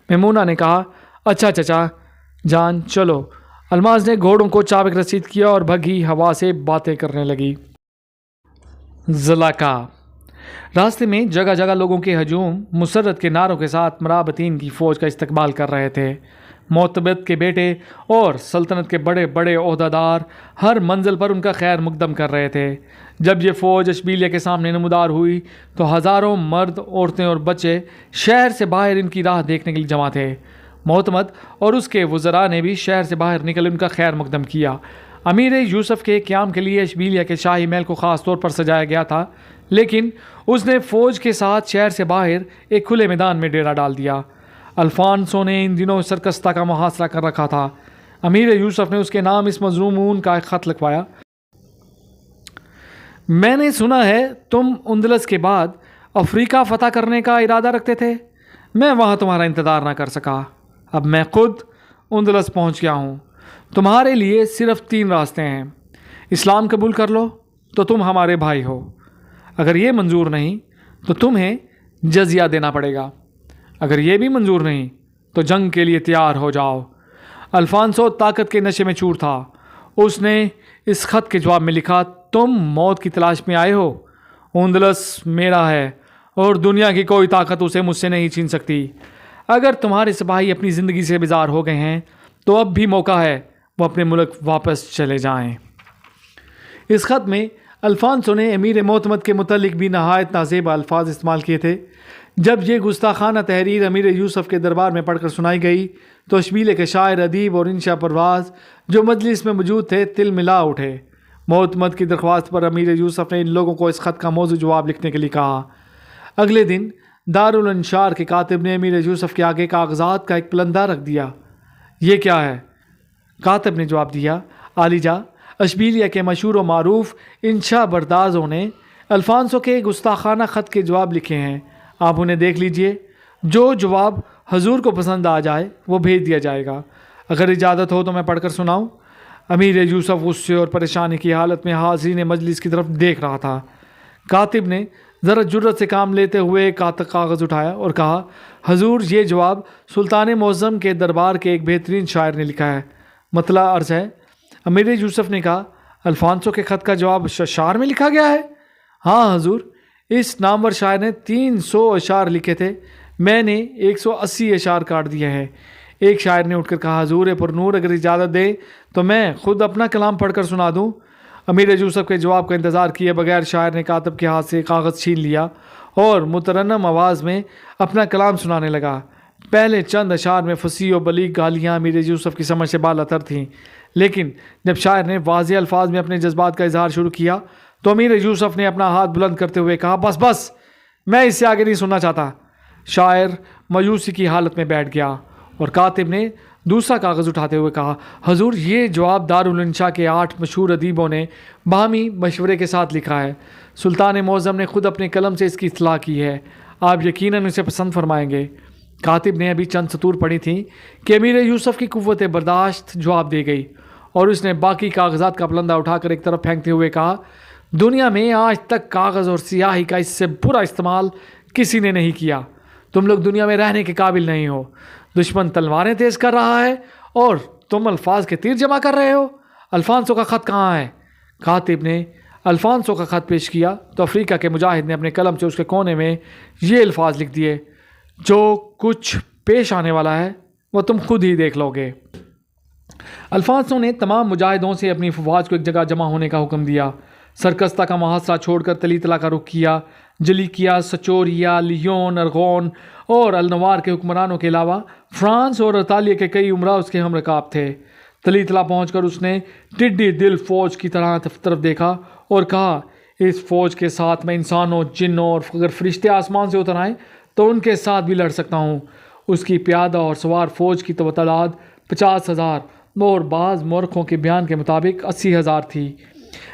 میمونہ نے کہا، اچھا چچا جان چلو۔ الماس نے گھوڑوں کو چابک رسید کیا اور بھگی ہوا سے باتیں کرنے لگی۔ زلاقہ راستے میں جگہ جگہ لوگوں کے ہجوم مسرت کے نعروں کے ساتھ مرابطین کی فوج کا استقبال کر رہے تھے۔ معتبد کے بیٹے اور سلطنت کے بڑے بڑے عہدیدار ہر منزل پر ان کا خیر مقدم کر رہے تھے۔ جب یہ فوج اشبیلیہ کے سامنے نمودار ہوئی تو ہزاروں مرد، عورتیں اور بچے شہر سے باہر ان کی راہ دیکھنے کے لیے جمع تھے۔ معتمد اور اس کے وزراء نے بھی شہر سے باہر نکل ان کا خیر مقدم کیا۔ امیر یوسف کے قیام کے لیے اشبیلیہ کے شاہی محل کو خاص طور پر سجایا گیا تھا، لیکن اس نے فوج کے ساتھ شہر سے باہر ایک کھلے میدان میں ڈیرا ڈال دیا۔ الفانسو نے ان دنوں سرکستہ کا محاصرہ کر رکھا تھا۔ امیر یوسف نے اس کے نام اس مظلومون کا ایک خط لکھوایا، میں نے سنا ہے تم اندلس کے بعد افریقہ فتح کرنے کا ارادہ رکھتے تھے، میں وہاں تمہارا انتظار نہ کر سکا، اب میں خود اندلس پہنچ گیا ہوں۔ تمہارے لیے صرف 3 راستے ہیں، اسلام قبول کر لو تو تم ہمارے بھائی ہو، اگر یہ منظور نہیں تو تمہیں جزیہ دینا پڑے گا، اگر یہ بھی منظور نہیں تو جنگ کے لیے تیار ہو جاؤ۔ الفانسو طاقت کے نشے میں چور تھا۔ اس نے اس خط کے جواب میں لکھا، تم موت کی تلاش میں آئے ہو، اندلس میرا ہے اور دنیا کی کوئی طاقت اسے مجھ سے نہیں چھین سکتی۔ اگر تمہارے سپاہی اپنی زندگی سے بیزار ہو گئے ہیں تو اب بھی موقع ہے وہ اپنے ملک واپس چلے جائیں۔ اس خط میں الفانسو نے امیر معتمد کے متعلق بھی نہایت نازیبا الفاظ استعمال کیے تھے۔ جب یہ گستاخانہ تحریر امیر یوسف کے دربار میں پڑھ کر سنائی گئی تو اشبیلے کے شاعر، ادیب اور انشا پرواز جو مجلس میں موجود تھے تل ملا اٹھے۔ معتمد کی درخواست پر امیر یوسف نے ان لوگوں کو اس خط کا موضوع جواب لکھنے کے لیے کہا۔ اگلے دن دارالانشار کے کاتب نے امیر یوسف کے آگے کاغذات کا ایک پلندہ رکھ دیا۔ یہ کیا ہے؟ کاتب نے جواب دیا، عالیجا، اشبیلیہ کے مشہور و معروف انشا بردازوں نے الفانسو کے گستاخانہ خط کے جواب لکھے ہیں، آپ انہیں دیکھ لیجئے، جو جواب حضور کو پسند آ جائے وہ بھیج دیا جائے گا، اگر اجازت ہو تو میں پڑھ کر سناؤں؟ امیر یوسف غصے اور پریشانی کی حالت میں حاضرین مجلس کی طرف دیکھ رہا تھا۔ کاتب نے ذرا جرت سے کام لیتے ہوئے کاغذ اٹھایا اور کہا، حضور یہ جواب سلطان معظم کے دربار کے ایک بہترین شاعر نے لکھا ہے، مطلع عرض ہے۔ امیر یوسف نے کہا، الفانسو کے خط کا جواب شعر میں لکھا گیا ہے؟ ہاں حضور، اس نامور شاعر نے 300 اشعار لکھے تھے، میں نے 180 اشعار کاٹ دیے ہیں۔ ایک شاعر نے اٹھ کر کہا، حضور پر نور اگر اجازت دیں تو میں خود اپنا کلام پڑھ کر سنا دوں۔ امیر یوسف کے جواب کا انتظار کیے بغیر شاعر نے کاتب کے ہاتھ سے کاغذ چھین لیا اور مترنم آواز میں اپنا کلام سنانے لگا۔ پہلے چند اشعار میں فصیح و بلیغ گالیاں امیر یوسف کی سمجھ سے بالاتر تھیں، لیکن جب شاعر نے واضح الفاظ میں اپنے جذبات کا اظہار شروع کیا تو امیر یوسف نے اپنا ہاتھ بلند کرتے ہوئے کہا، بس بس، میں اس سے آگے نہیں سننا چاہتا۔ شاعر مایوسی کی حالت میں بیٹھ گیا اور کاتب نے دوسرا کاغذ اٹھاتے ہوئے کہا، حضور یہ جواب دارالانشاء کے 8 مشہور ادیبوں نے باہمی مشورے کے ساتھ لکھا ہے۔ سلطان معظم نے خود اپنے قلم سے اس کی اطلاع کی ہے، آپ یقیناً اسے پسند فرمائیں گے۔ کاتب نے ابھی چند سطور پڑھی تھیں کہ امیر یوسف کی قوت برداشت جواب دے گئی اور اس نے باقی کاغذات کا پلندہ اٹھا کر ایک طرف پھینکتے ہوئے کہا، دنیا میں آج تک کاغذ اور سیاہی کا اس سے برا استعمال کسی نے نہیں کیا۔ تم لوگ دنیا میں رہنے کے قابل نہیں ہو۔ دشمن تلواریں تیز کر رہا ہے اور تم الفاظ کے تیر جمع کر رہے ہو۔ الفانسو کا خط کہاں ہے؟ کاتب نے الفانسو کا خط پیش کیا تو افریقہ کے مجاہد نے اپنے قلم سے اس کے کونے میں یہ الفاظ لکھ دیے، جو کچھ پیش آنے والا ہے وہ تم خود ہی دیکھ لو گے۔ الفانسو نے تمام مجاہدوں سے اپنی افواج کو ایک جگہ جمع ہونے کا حکم دیا۔ سرکستہ کا محاصرہ چھوڑ کر تلیتلا کا رخ کیا۔ جلیکیا، سچوریا، لیون، ارغون اور النوار کے حکمرانوں کے علاوہ فرانس اور اطالیہ کے کئی امراء اس کے ہم رکاب تھے۔ تلیتلا پہنچ کر اس نے ٹڈی دل فوج کی طرف دیکھا اور کہا، اس فوج کے ساتھ میں انسانوں، جنوں اور اگر فرشتے آسمان سے اتر آئیں تو ان کے ساتھ بھی لڑ سکتا ہوں۔ اس کی پیادہ اور سوار فوج کی تعداد 50,000 اور بعض مورخوں کے بیان کے مطابق 80,000 تھی۔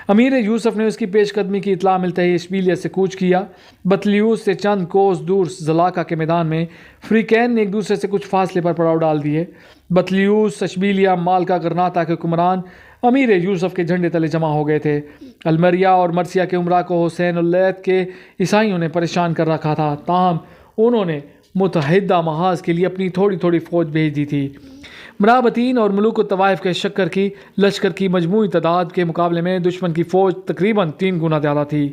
امیر یوسف نے اس کی پیش قدمی کی اطلاع ملتے ہی اشبیلیہ سے کوچ کیا۔ بطلیوس سے چند کوس دور زلاکا کے میدان میں فریقین نے ایک دوسرے سے کچھ فاصلے پر پڑاؤ ڈال دیے۔ بطلیوس، اشبیلیہ، مالکا، گرناطہ کے حکمران امیر یوسف کے جھنڈے تلے جمع ہو گئے تھے۔ المریا اور مرسیا کے عمرا کو حسین اللیث کے عیسائیوں نے پریشان کر رکھا تھا، تاہم انہوں نے متحدہ محاذ کے لیے اپنی تھوڑی تھوڑی فوج بھیج دی تھی۔ مرابطین اور ملوک الطوائف کے لشکر کی مجموعی تعداد کے مقابلے میں دشمن کی فوج تقریباً 3 گنا زیادہ تھی۔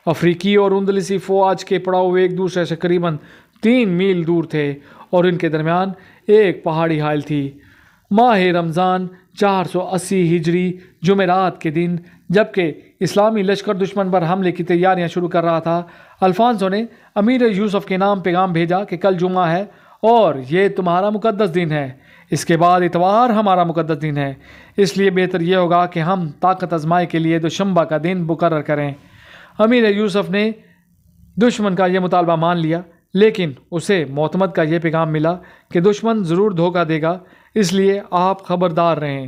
افریقی اور اندلسی فوج کے پڑاؤ ایک دوسرے سے قریباً 3 میل دور تھے اور ان کے درمیان ایک پہاڑی حائل تھی۔ ماہ رمضان 480 ہجری جمعرات کے دن جبکہ اسلامی لشکر دشمن پر حملے کی تیاریاں شروع کر رہا تھا، الفانسو نے امیر یوسف کے نام پیغام بھیجا کہ کل جمعہ ہے اور یہ تمہارا مقدس دن ہے، اس کے بعد اتوار ہمارا مقدس دن ہے، اس لیے بہتر یہ ہوگا کہ ہم طاقت آزمائی کے لیے دوشنبہ کا دن مقرر کریں۔ امیر یوسف نے دشمن کا یہ مطالبہ مان لیا، لیکن اسے معتمد کا یہ پیغام ملا کہ دشمن ضرور دھوکہ دے گا، اس لیے آپ خبردار رہیں۔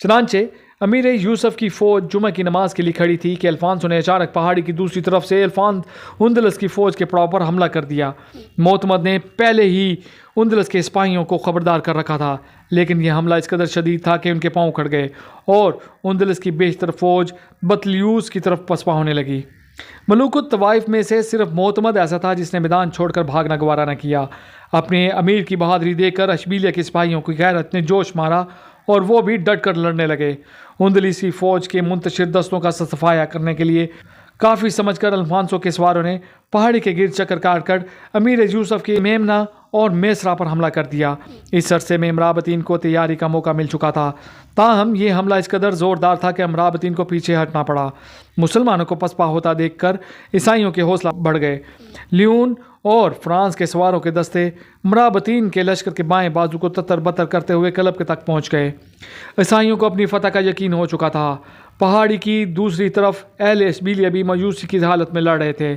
چنانچہ امیر یوسف کی فوج جمعہ کی نماز کے لیے کھڑی تھی کہ الفانسو نے اچانک پہاڑی کی دوسری طرف سے اندلس کی فوج کے پڑاؤ پر حملہ کر دیا۔ معتمد نے پہلے ہی اندلس کے سپاہیوں کو خبردار کر رکھا تھا، لیکن یہ حملہ اس قدر شدید تھا کہ ان کے پاؤں کھڑ گئے اور اندلس کی بیشتر فوج بطلیوس کی طرف پسپا ہونے لگی۔ ملوک الطوائف میں سے صرف معتمد ایسا تھا جس نے میدان چھوڑ کر بھاگنا گوارا نہ کیا۔ اپنے امیر کی بہادری دیکھ کر اشبیلیہ کے سپاہیوں کی غیرت نے جوش مارا اور وہ بھی ڈٹ کر لڑنے لگے۔ اندلیسی فوج کے منتشر دستوں کا صفایا کرنے کے لیے کافی سمجھ کر الفانسو کے سواروں نے پہاڑی کے گرد چکر کاٹ کر امیر یوسف کی میمنا اور میسرا پر حملہ کر دیا۔ اس عرصے میں مرابطین کو تیاری کا موقع مل چکا تھا، تاہم یہ حملہ اس قدر زوردار تھا کہ مرابطین کو پیچھے ہٹنا پڑا۔ مسلمانوں کو پسپا ہوتا دیکھ کر عیسائیوں کے حوصلہ بڑھ گئے۔ لیون اور فرانس کے سواروں کے دستے مرابطین کے لشکر کے بائیں بازو کو تتر بتر کرتے ہوئے کلب کے تک پہنچ گئے۔ عیسائیوں کو اپنی فتح کا یقین ہو چکا تھا۔ پہاڑی کی دوسری طرف اہل اشبیلیہ بھی مایوسی کی حالت میں لڑ رہے تھے۔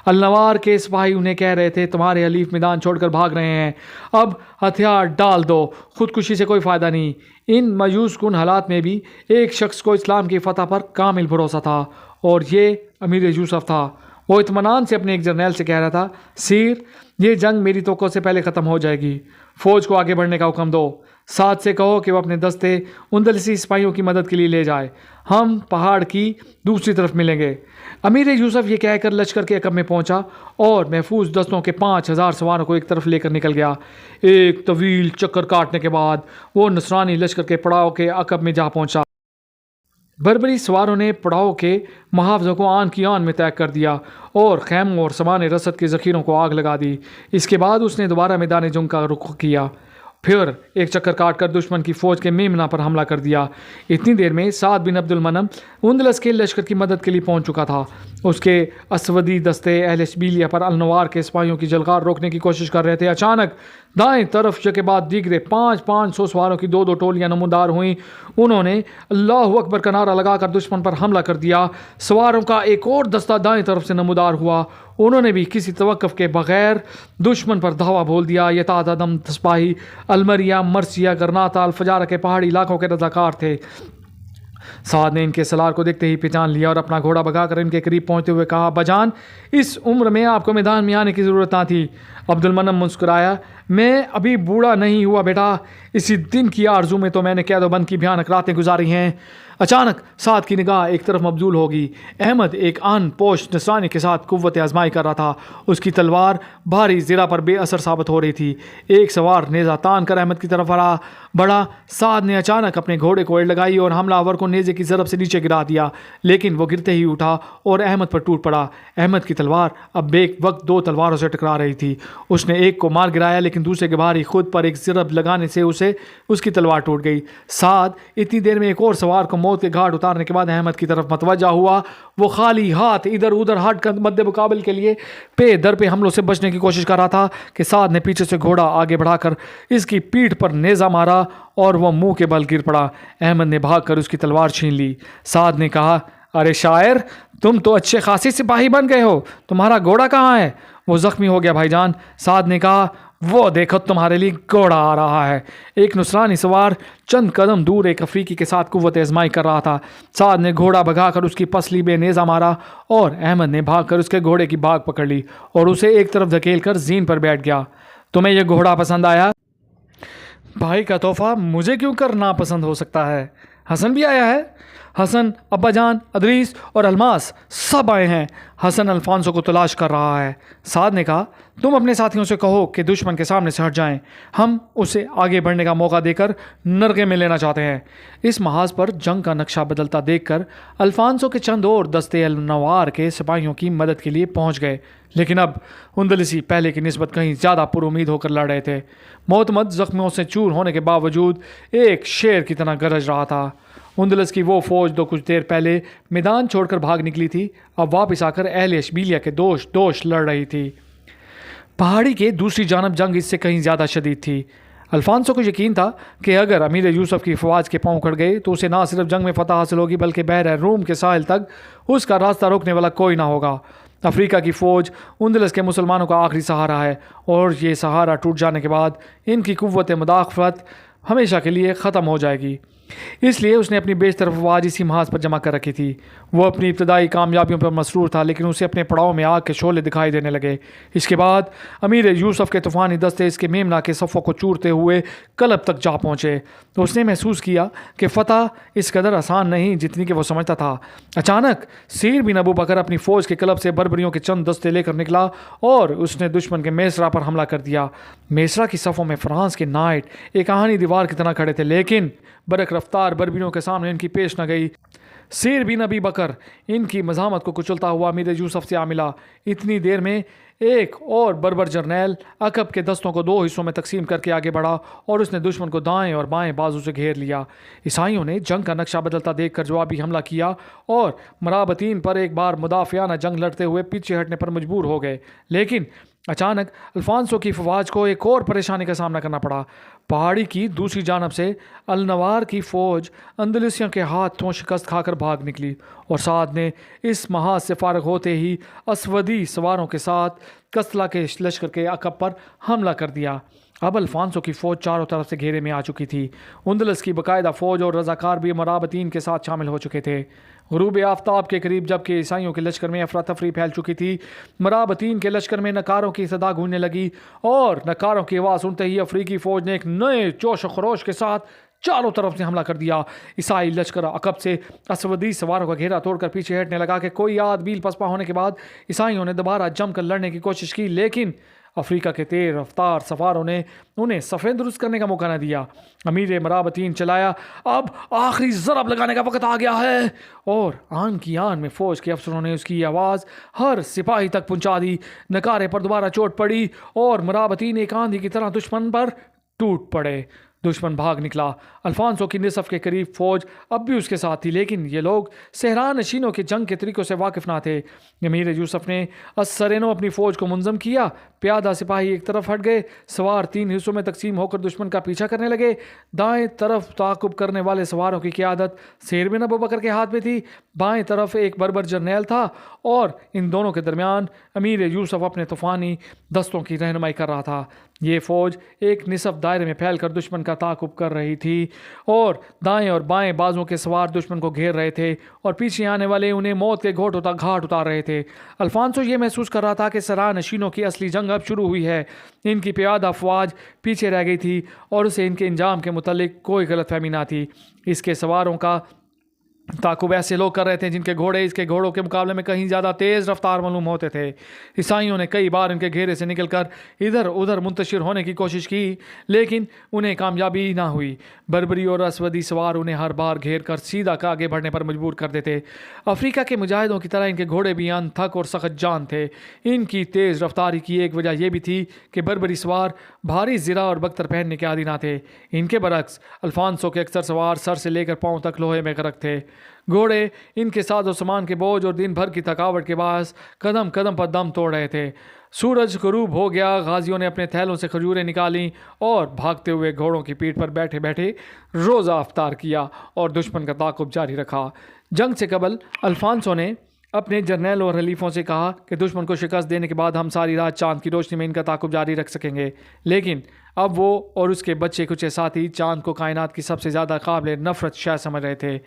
النوار کے سپاہی انہیں کہہ رہے تھے، تمہارے حلیف میدان چھوڑ کر بھاگ رہے ہیں، اب ہتھیار ڈال دو، خودکشی سے کوئی فائدہ نہیں۔ ان مایوس کن حالات میں بھی ایک شخص کو اسلام کی فتح پر کامل بھروسہ تھا اور یہ امیر یوسف تھا۔ وہ اطمینان سے اپنے ایک جرنیل سے کہہ رہا تھا، سیر، یہ جنگ میری توقع سے پہلے ختم ہو جائے گی، فوج کو آگے بڑھنے کا حکم دو۔ سعد سے کہو کہ وہ اپنے دستے اندلسی سپاہیوں کی مدد کے لیے لے جائے، ہم پہاڑ کی دوسری طرف ملیں گے۔ امیر یوسف یہ کہہ کر لشکر کے عقب میں پہنچا اور محفوظ دستوں کے 5000 سواروں کو ایک طرف لے کر نکل گیا۔ ایک طویل چکر کاٹنے کے بعد وہ نصرانی لشکر کے پڑاؤ کے عقب میں جا پہنچا۔ بربری سواروں نے پڑاؤ کے محافظوں کو آن کی آن میں طے کر دیا اور خیموں اور سامان رسد کے ذخیروں کو آگ لگا دی۔ اس کے بعد اس نے دوبارہ میدان جنگ کا رخ کیا، پھر ایک چکر کاٹ کر دشمن کی فوج کے میمنہ پر حملہ کر دیا۔ اتنی دیر میں سعد بن عبد المنم اندلس کے لشکر کی مدد کے لیے پہنچ چکا تھا۔ اس کے اسودی دستے اہل اشبیلیہ پر النوار کے سپاہیوں کی جلغار روکنے کی کوشش کر رہے تھے۔ اچانک دائیں طرف کے بعد دیگرے 500 سواروں کی 2 ٹولیاں نمودار ہوئیں۔ انہوں نے اللہ اکبر کا نعرہ لگا کر دشمن پر حملہ کر دیا۔ سواروں کا ایک اور دستہ دائیں طرف سے نمودار ہوا، انہوں نے بھی کسی توقف کے بغیر دشمن پر دھاوا بول دیا۔ یہ تعدادم سپاہی المریہ، مرثیہ، گرناطہ، الفجارہ کے پہاڑی علاقوں کے رضاکار تھے۔ سعد نے ان کے سالار کو دیکھتے ہی پہچان لیا اور اپنا گھوڑا بھگا کر ان کے قریب پہنچتے ہوئے کہا، بجان اس عمر میں آپ کو میدان میں آنے کی ضرورت نہ تھی۔ عبد المنم مسکرایا، میں ابھی بوڑھا نہیں ہوا بیٹا، اسی دن کی آرزو میں تو میں نے قید و بند کی بھیانک راتیں گزاری ہیں۔ اچانک سعد کی نگاہ ایک طرف مبذول ہوگی۔ احمد ایک ان پوش نصرانی کے ساتھ قوت آزمائی کر رہا تھا۔ اس کی تلوار بھاری زرہ پر بے اثر ثابت ہو رہی تھی۔ ایک سوار نیزہ تان کر احمد کی طرف بڑھا۔ سعد نے اچانک اپنے گھوڑے کو ایڑ لگائی اور حملہ آور کو نیزے کی ضرب سے نیچے گرا دیا، لیکن وہ گرتے ہی اٹھا اور احمد پر ٹوٹ پڑا۔ احمد کی تلوار اب ایک وقت 2 تلواروں سے ٹکرا رہی تھی۔ اس نے ایک کو مار گرایا، لیکن دوسرے کے بھاری خود پر ایک ضرب لگانے سے اس کی تلوار ٹوٹ گئی۔ سعد اتنی دیر میں ایک اور سوار کو موت کے گھاٹ اتارنے کے بعد احمد کی طرف متوجہ ہوا۔ وہ خالی ہاتھ ادھر ادھر ہٹ کر مد مقابل کے لیے پے در پہ حملوں سے بچنے کی کوشش کر رہا تھا کہ سعد نے پیچھے سے گھوڑا آگے بڑھا کر اس کی پیٹھ پر نیزہ مارا اور وہ منہ کے بل گر پڑا۔ احمد نے بھاگ کر اس کی تلوار چھین لی۔ سعد نے کہا، ارے شاعر، تم تو اچھے خاصی سپاہی بن گئے ہو، تمہارا گھوڑا کہاں ہے؟ وہ زخمی ہو گیا بھائی جان۔ سعد نے کہا، وہ دیکھو تمہارے لیے گھوڑا آ رہا ہے۔ ایک نصرانی سوار چند قدم دور ایک افریقی کے ساتھ قوت آزمائی کر رہا تھا۔ سعد نے گھوڑا بھگا کر اس کی پسلی میں نیزہ مارا اور احمد نے بھاگ کر اس کے گھوڑے کی بھاگ پکڑ لی اور اسے ایک طرف دھکیل کر زین پر بیٹھ گیا۔ تمہیں یہ گھوڑا پسند آیا؟ بھائی کا تحفہ مجھے کیوں کر ناپسند ہو سکتا ہے؟ حسن بھی آیا ہے۔ حسن، ابا جان، ادریس اور الماس سب آئے ہیں۔ حسن الفانسو کو تلاش کر رہا ہے۔ سعد نے کہا، تم اپنے ساتھیوں سے کہو کہ دشمن کے سامنے سے ہٹ جائیں، ہم اسے آگے بڑھنے کا موقع دے کر نرغے میں لینا چاہتے ہیں۔ اس محاذ پر جنگ کا نقشہ بدلتا دیکھ کر الفانسو کے چند اور دستے النوار کے سپاہیوں کی مدد کے لیے پہنچ گئے، لیکن اب اندلسی پہلے کی نسبت کہیں زیادہ پر امید ہو کر لڑ رہے تھے۔ معتمد زخمیوں سے چور ہونے کے باوجود ایک شیر کی طرح گرج رہا تھا۔ اندلس کی وہ فوج جو کچھ دیر پہلے میدان چھوڑ کر بھاگ نکلی تھی، اب واپس آ کر اہل اشبیلیہ کے دوش لڑ رہی تھی۔ پہاڑی کے دوسری جانب جنگ اس سے کہیں زیادہ شدید تھی۔ الفانسو کو یقین تھا کہ اگر امیر یوسف کی افواج کے پاؤں اکھڑ گئے تو اسے نہ صرف جنگ میں فتح حاصل ہوگی بلکہ بحر روم کے ساحل تک اس کا راستہ روکنے والا کوئی نہ ہوگا۔ افریقہ کی فوج اندلس کے مسلمانوں کا آخری سہارا ہے، اور یہ سہارا ٹوٹ جانے کے بعد ان کی قوت مدافعت ہمیشہ کے لیے ختم ہو جائے گی۔ اس لیے اس نے اپنی بیشتر افواج اسی محاذ پر جمع کر رکھی تھی۔ وہ اپنی ابتدائی کامیابیوں پر مسرور تھا، لیکن اسے اپنے پڑاؤ میں آگ کے شعلے دکھائی دینے لگے۔ اس کے بعد امیر یوسف کے طوفانی دستے اس کے میمنہ کے صفوں کو چورتے ہوئے کلب تک جا پہنچے، تو اس نے محسوس کیا کہ فتح اس قدر آسان نہیں جتنی کہ وہ سمجھتا تھا۔ اچانک سیر بن ابو بکر اپنی فوج کے کلب سے بربریوں کے چند دستے لے کر نکلا اور اس نے دشمن کے میسرا پر حملہ کر دیا۔ میسرا کی صفوں میں فرانس کے نائٹ ایک آہنی دیوار کی طرح کھڑے تھے، لیکن برق رفتار بربریوں کے سامنے ان کی پیش نہ گئی۔ سیر بن ابی بکر ان کی مزاحمت کو کچلتا ہوا امیر یوسف سے آ ملا۔ اتنی دیر میں ایک اور بربر جرنیل عقب کے دستوں کو 2 حصوں میں تقسیم کر کے آگے بڑھا اور اس نے دشمن کو دائیں اور بائیں بازو سے گھیر لیا۔ عیسائیوں نے جنگ کا نقشہ بدلتا دیکھ کر جوابی حملہ کیا اور مرابطین پر ایک بار مدافعانہ جنگ لڑتے ہوئے پیچھے ہٹنے پر مجبور ہو گئے، لیکن اچانک الفانسو کی فوج کو ایک اور پریشانی کا سامنا کرنا پڑا۔ پہاڑی کی دوسری جانب سے النوار کی فوج اندلسیوں کے ہاتھوں شکست کھا کر بھاگ نکلی، اور سعد نے اس محاذ سے فارغ ہوتے ہی اسودی سواروں کے ساتھ کسلا کے لشکر کے عقب پر حملہ کر دیا۔ اب الفانسو کی فوج چاروں طرف سے گھیرے میں آ چکی تھی۔ اندلس کی باقاعدہ فوج اور رضاکار بھی مرابطین کے ساتھ شامل ہو چکے تھے۔ غروب آفتاب کے قریب جب کہ عیسائیوں کے لشکر میں افراتفری پھیل چکی تھی، مرابطین کے لشکر میں نکاروں کی صدا گونجنے لگی، اور نکاروں کی آواز سنتے ہی افریقی فوج نے ایک نئے جوش و خروش کے ساتھ چاروں طرف سے حملہ کر دیا۔ عیسائی لشکر عقب سے اسودی سواروں کا گھیرا توڑ کر پیچھے ہٹنے لگا کہ کوئی آدھ میل پسپا ہونے کے بعد عیسائیوں نے دوبارہ جم کر لڑنے کی کوشش کی، لیکن افریقہ کے تیز رفتار سواروں نے انہیں صفیں درست کرنے کا موقع نہ دیا۔ امیر مرابطین چلایا، اب آخری ضرب لگانے کا وقت آ گیا ہے، اور آن کی آن میں فوج کے افسروں نے اس کی آواز ہر سپاہی تک پہنچا دی۔ نکارے پر دوبارہ چوٹ پڑی اور مرابطین ایک آندھی کی طرح دشمن پر ٹوٹ پڑے۔ دشمن بھاگ نکلا۔ الفانسو کی نصف کے قریب فوج اب بھی اس کے ساتھ تھی، لیکن یہ لوگ صحرا نشینوں کے جنگ کے طریقوں سے واقف نہ تھے۔ امیر یوسف نے السرینو اپنی فوج کو منظم کیا، پیادہ سپاہی ایک طرف ہٹ گئے، سوار 3 حصوں میں تقسیم ہو کر دشمن کا پیچھا کرنے لگے۔ دائیں طرف تعاقب کرنے والے سواروں کی قیادت سیر بن ابوبکر کے ہاتھ میں تھی، بائیں طرف ایک بربر جرنیل تھا، اور ان دونوں کے درمیان امیر یوسف اپنے طوفانی دستوں کی رہنمائی کر رہا تھا۔ یہ فوج ایک نصف دائرے میں پھیل کر دشمن کا تعاقب کر رہی تھی، اور دائیں اور بائیں بازوں کے سوار دشمن کو گھیر رہے تھے، اور پیچھے آنے والے انہیں موت کے گھاٹ اتار رہے تھے۔ الفانسو یہ محسوس کر رہا تھا کہ صحرا نشینوں کی اصلی جنگ اب شروع ہوئی ہے۔ ان کی پیادہ افواج پیچھے رہ گئی تھی، اور اسے ان کے انجام کے متعلق کوئی غلط فہمی نہ تھی۔ اس کے سواروں کا تعاقب ایسے لوگ کر رہے تھے جن کے گھوڑے اس کے گھوڑوں کے مقابلے میں کہیں زیادہ تیز رفتار معلوم ہوتے تھے۔ عیسائیوں نے کئی بار ان کے گھیرے سے نکل کر ادھر ادھر منتشر ہونے کی کوشش کی، لیکن انہیں کامیابی نہ ہوئی۔ بربری اور اسودی سوار انہیں ہر بار گھیر کر سیدھا آگے بڑھنے پر مجبور کر دیتے۔ افریقہ کے مجاہدوں کی طرح ان کے گھوڑے بھی انتھک اور سخت جان تھے۔ ان کی تیز رفتاری کی ایک وجہ یہ بھی تھی کہ بربری سوار بھاری زرہ اور بختر پہننے کے عادی نہ تھے۔ ان کے برعکس الفانسو کے اکثر سوار سر سے لے کر پاؤں تک لوہے میں غرق تھے۔ گھوڑے ان کے ساز و سامان کے بوجھ اور دن بھر کی تھکاوٹ کے باعث قدم قدم پر دم توڑ رہے تھے۔ سورج غروب ہو گیا، غازیوں نے اپنے تھیلوں سے کھجوریں نکالیں اور بھاگتے ہوئے گھوڑوں کی پیٹھ پر بیٹھے بیٹھے روزہ افطار کیا اور دشمن کا تعاقب جاری رکھا۔ جنگ سے قبل الفانسو نے اپنے جرنیل اور حلیفوں سے کہا کہ دشمن کو شکست دینے کے بعد ہم ساری رات چاند کی روشنی میں ان کا تعاقب جاری رکھ سکیں گے، لیکن اب وہ اور اس کے بچے کچھ ساتھی چاند کو کائنات کی سب سے زیادہ قابل نفرت شے سمجھ رہے تھے۔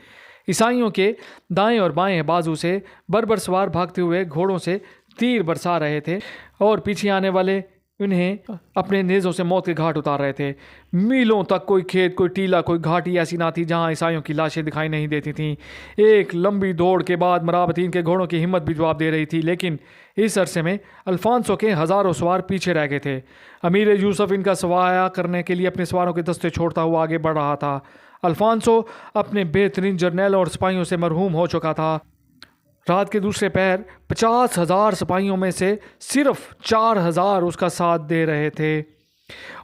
عیسائیوں کے دائیں اور بائیں بازو سے بربر سوار بھاگتے ہوئے گھوڑوں سے تیر برسا رہے تھے، اور پیچھے آنے والے انہیں اپنے نیزوں سے موت کے گھاٹ اتار رہے تھے۔ میلوں تک کوئی کھیت، کوئی ٹیلا، کوئی گھاٹی ایسی نہ تھی جہاں عیسائیوں کی لاشیں دکھائی نہیں دیتی تھیں۔ ایک لمبی دوڑ کے بعد مرابطین کے گھوڑوں کی ہمت بھی جواب دے رہی تھی، لیکن اس عرصے میں الفانسو کے ہزاروں سوار پیچھے رہ گئے تھے۔ امیر یوسف ان کا سوایہ کرنے کے لیے اپنے سواروں کے دستے چھوڑتا ہوا آگے بڑھ رہا تھا۔ الفانسو اپنے بہترین جرنیلوں اور سپاہیوں سے مرحوم ہو چکا تھا۔ رات کے دوسرے پہر 50,000 سپاہیوں میں سے صرف 4,000 اس کا ساتھ دے رہے تھے،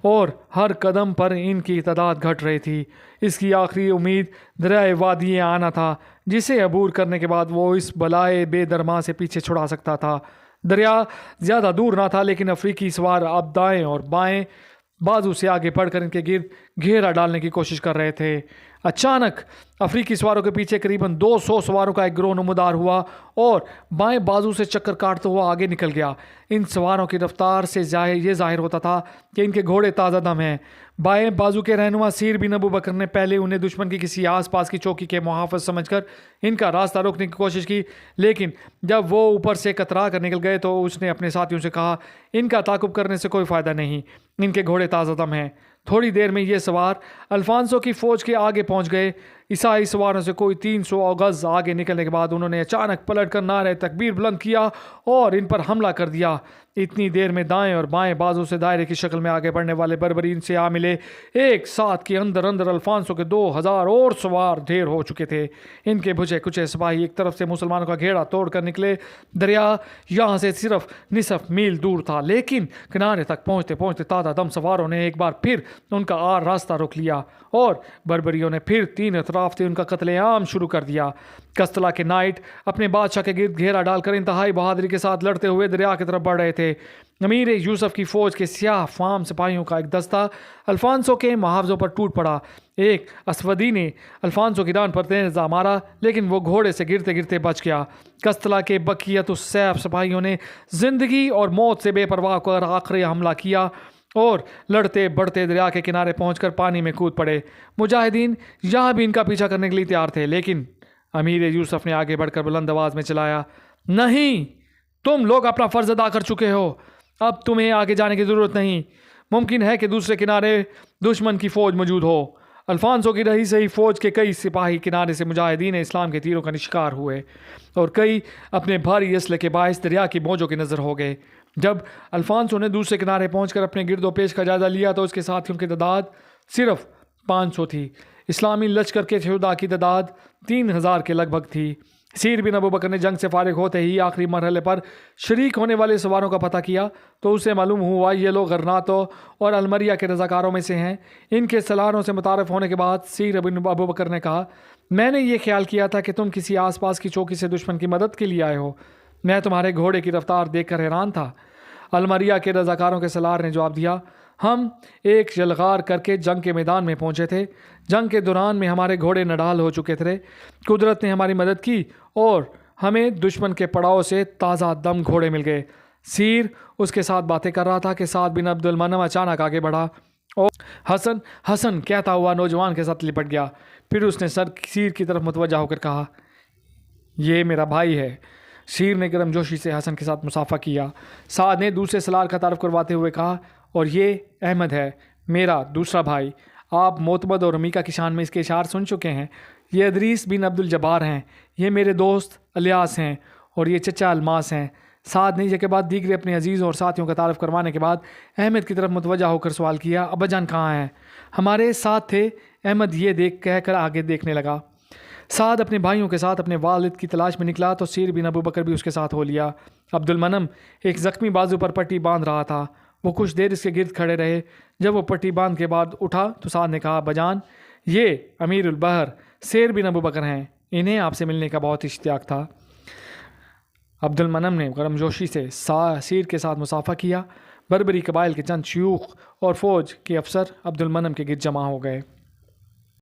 اور ہر قدم پر ان کی تعداد گھٹ رہی تھی۔ اس کی آخری امید دریائے وادی آنا تھا، جسے عبور کرنے کے بعد وہ اس بلائے بے درما سے پیچھے چھڑا سکتا تھا۔ دریا زیادہ دور نہ تھا، لیکن افریقی سوار اب دائیں اور بائیں بازو سے آگے بڑھ کر ان کے گرد گھیرا ڈالنے کی کوشش کر رہے تھے۔ اچانک افریقی سواروں کے پیچھے قریباً 200 سواروں کا ایک گروہ نمودار ہوا اور بائیں بازو سے چکر کاٹتا ہوا آگے نکل گیا۔ ان سواروں کی رفتار سے یہ ظاہر ہوتا تھا کہ ان کے گھوڑے تازہ دم ہیں۔ بائیں بازو کے رہنما سیر بن ابوبکر نے پہلے انہیں دشمن کی کسی آس پاس کی چوکی کے محافظ سمجھ کر ان کا راستہ روکنے کی کوشش کی، لیکن جب وہ اوپر سے کترا کر نکل گئے تو اس نے اپنے ساتھیوں سے کہا، ان کا تعاقب کرنے سے کوئی فائدہ نہیں، ان کے گھوڑے تازہ دم ہیں۔ تھوڑی دیر میں یہ سوار الفانسو کی فوج کے آگے پہنچ گئے۔ عیسائی سواروں سے کوئی 300 گز آگے نکلنے کے بعد انہوں نے اچانک پلٹ کر نعرہ تکبیر بلند کیا اور ان پر حملہ کر دیا۔ اتنی دیر میں دائیں اور بائیں بازو سے دائرے کی شکل میں آگے بڑھنے والے بربرین سے آ ملے۔ ایک ساتھ کے اندر الفانسو کے 2,000 اور سوار ڈھیر ہو چکے تھے۔ ان کے بجھے کچھ سپاہی ایک طرف سے مسلمانوں کا گھیرا توڑ کر نکلے۔ دریا یہاں سے صرف نصف میل دور تھا، لیکن کنارے تک پہنچتے پہنچتے تازہ دم سواروں نے ایک بار پھر ان کا راستہ روک لیا، اور بربریوں نے پھر 3 اطراف سے ان کا قتل عام شروع کر دیا۔ کستلا کے نائٹ اپنے بادشاہ کے گرد گھیرا ڈال کر انتہائی بہادری کے ساتھ لڑتے ہوئے دریا کی طرف بڑھ رہے تھے۔ امیر یوسف کی فوج کے سیاہ فام سپاہیوں کا ایک دستہ الفانسو کے محافظوں پر ٹوٹ پڑا۔ ایک اسودی نے الفانسو کی ران پر نیزہ مارا، لیکن وہ گھوڑے سے گرتے گرتے بچ گیا۔ کستلا کے بقیت السیف سپاہیوں نے زندگی اور موت سے بے پرواہ کر آخری حملہ کیا اور لڑتے بڑھتے دریا کے کنارے پہنچ کر پانی میں کود پڑے۔ مجاہدین یہاں بھی ان کا پیچھا کرنے کے لیے تیار تھے، لیکن امیر یوسف نے آگے بڑھ کر بلند آواز میں چلایا، نہیں، تم لوگ اپنا فرض ادا کر چکے ہو، اب تمہیں آگے جانے کی ضرورت نہیں۔ ممکن ہے کہ دوسرے کنارے دشمن کی فوج موجود ہو۔ الفانسو کی رہی سہی فوج کے کئی سپاہی کنارے سے مجاہدین اسلام کے تیروں کا شکار ہوئے اور کئی اپنے بھاری اسلحے کے باعث دریا کی موجوں کی نظر ہو گئے۔ جب الفانسو نے دوسرے کنارے پہنچ کر اپنے گرد و پیش کا جائزہ لیا تو اس کے ساتھیوں کی تعداد صرف 500 تھی۔ اسلامی لشکر کے شہداء کی تعداد 3000 کے لگ بھگ تھی۔ سیر بن ابو بکر نے جنگ سے فارغ ہوتے ہی آخری مرحلے پر شریک ہونے والے سواروں کا پتہ کیا تو اسے معلوم ہوا یہ لوگ غرناطو اور المریہ کے رضاکاروں میں سے ہیں۔ ان کے سالاروں سے متعارف ہونے کے بعد سیر بن ابو بکر نے کہا، میں نے یہ خیال کیا تھا کہ تم کسی آس پاس کی چوکی سے دشمن کی مدد کے لیے آئے ہو۔ میں تمہارے گھوڑے کی رفتار دیکھ کر حیران تھا۔ المریہ کے رضاکاروں کے سالار نے جواب دیا، ہم ایک یلغار کر کے جنگ کے میدان میں پہنچے تھے۔ جنگ کے دوران میں ہمارے گھوڑے نڈال ہو چکے تھے۔ قدرت نے ہماری مدد کی اور ہمیں دشمن کے پڑاؤ سے تازہ دم گھوڑے مل گئے۔ سیر اس کے ساتھ باتیں کر رہا تھا کہ سعد بن عبد المنم اچانک آگے بڑھا اور حسن کہتا ہوا نوجوان کے ساتھ لپٹ گیا۔ پھر اس نے سر سیر کی طرف متوجہ ہو کر کہا، یہ میرا بھائی ہے۔ سیر نے گرم جوشی سے حسن کے ساتھ مصافحہ کیا۔ سعد نے دوسرے سالار کا تعارف کرواتے ہوئے کہا، اور یہ احمد ہے، میرا دوسرا بھائی۔ آپ معتمد اور رمیکہ کی شان میں اس کے اشعار سن چکے ہیں۔ یہ ادریس بن عبد الجبار ہیں، یہ میرے دوست الیاس ہیں اور یہ چچا الماس ہیں۔ سعد نے یہ کے بعد دیگر اپنے عزیزوں اور ساتھیوں کا تعارف کروانے کے بعد احمد کی طرف متوجہ ہو کر سوال کیا، ابا جان کہاں ہیں؟ ہمارے ساتھ تھے۔ احمد یہ کہہ کر آگے دیکھنے لگا۔ سعد اپنے بھائیوں کے ساتھ اپنے والد کی تلاش میں نکلا تو سیر بن ابو بکر بھی اس کے ساتھ ہو لیا۔ عبد المنم ایک زخمی بازو پر پٹی باندھ رہا تھا۔ وہ کچھ دیر اس کے گرد کھڑے رہے۔ جب وہ پٹی باندھ کے بعد اٹھا تو سعد نے کہا، بجان یہ امیر البحر سیر بن ابو بکر ہیں، انہیں آپ سے ملنے کا بہت اشتیاق تھا۔ عبد المنم نے گرم جوشی سے سیر کے ساتھ مصافحہ کیا۔ بربری قبائل کے چند شیوخ اور فوج کے افسر عبد المنم کے گرد جمع ہو گئے۔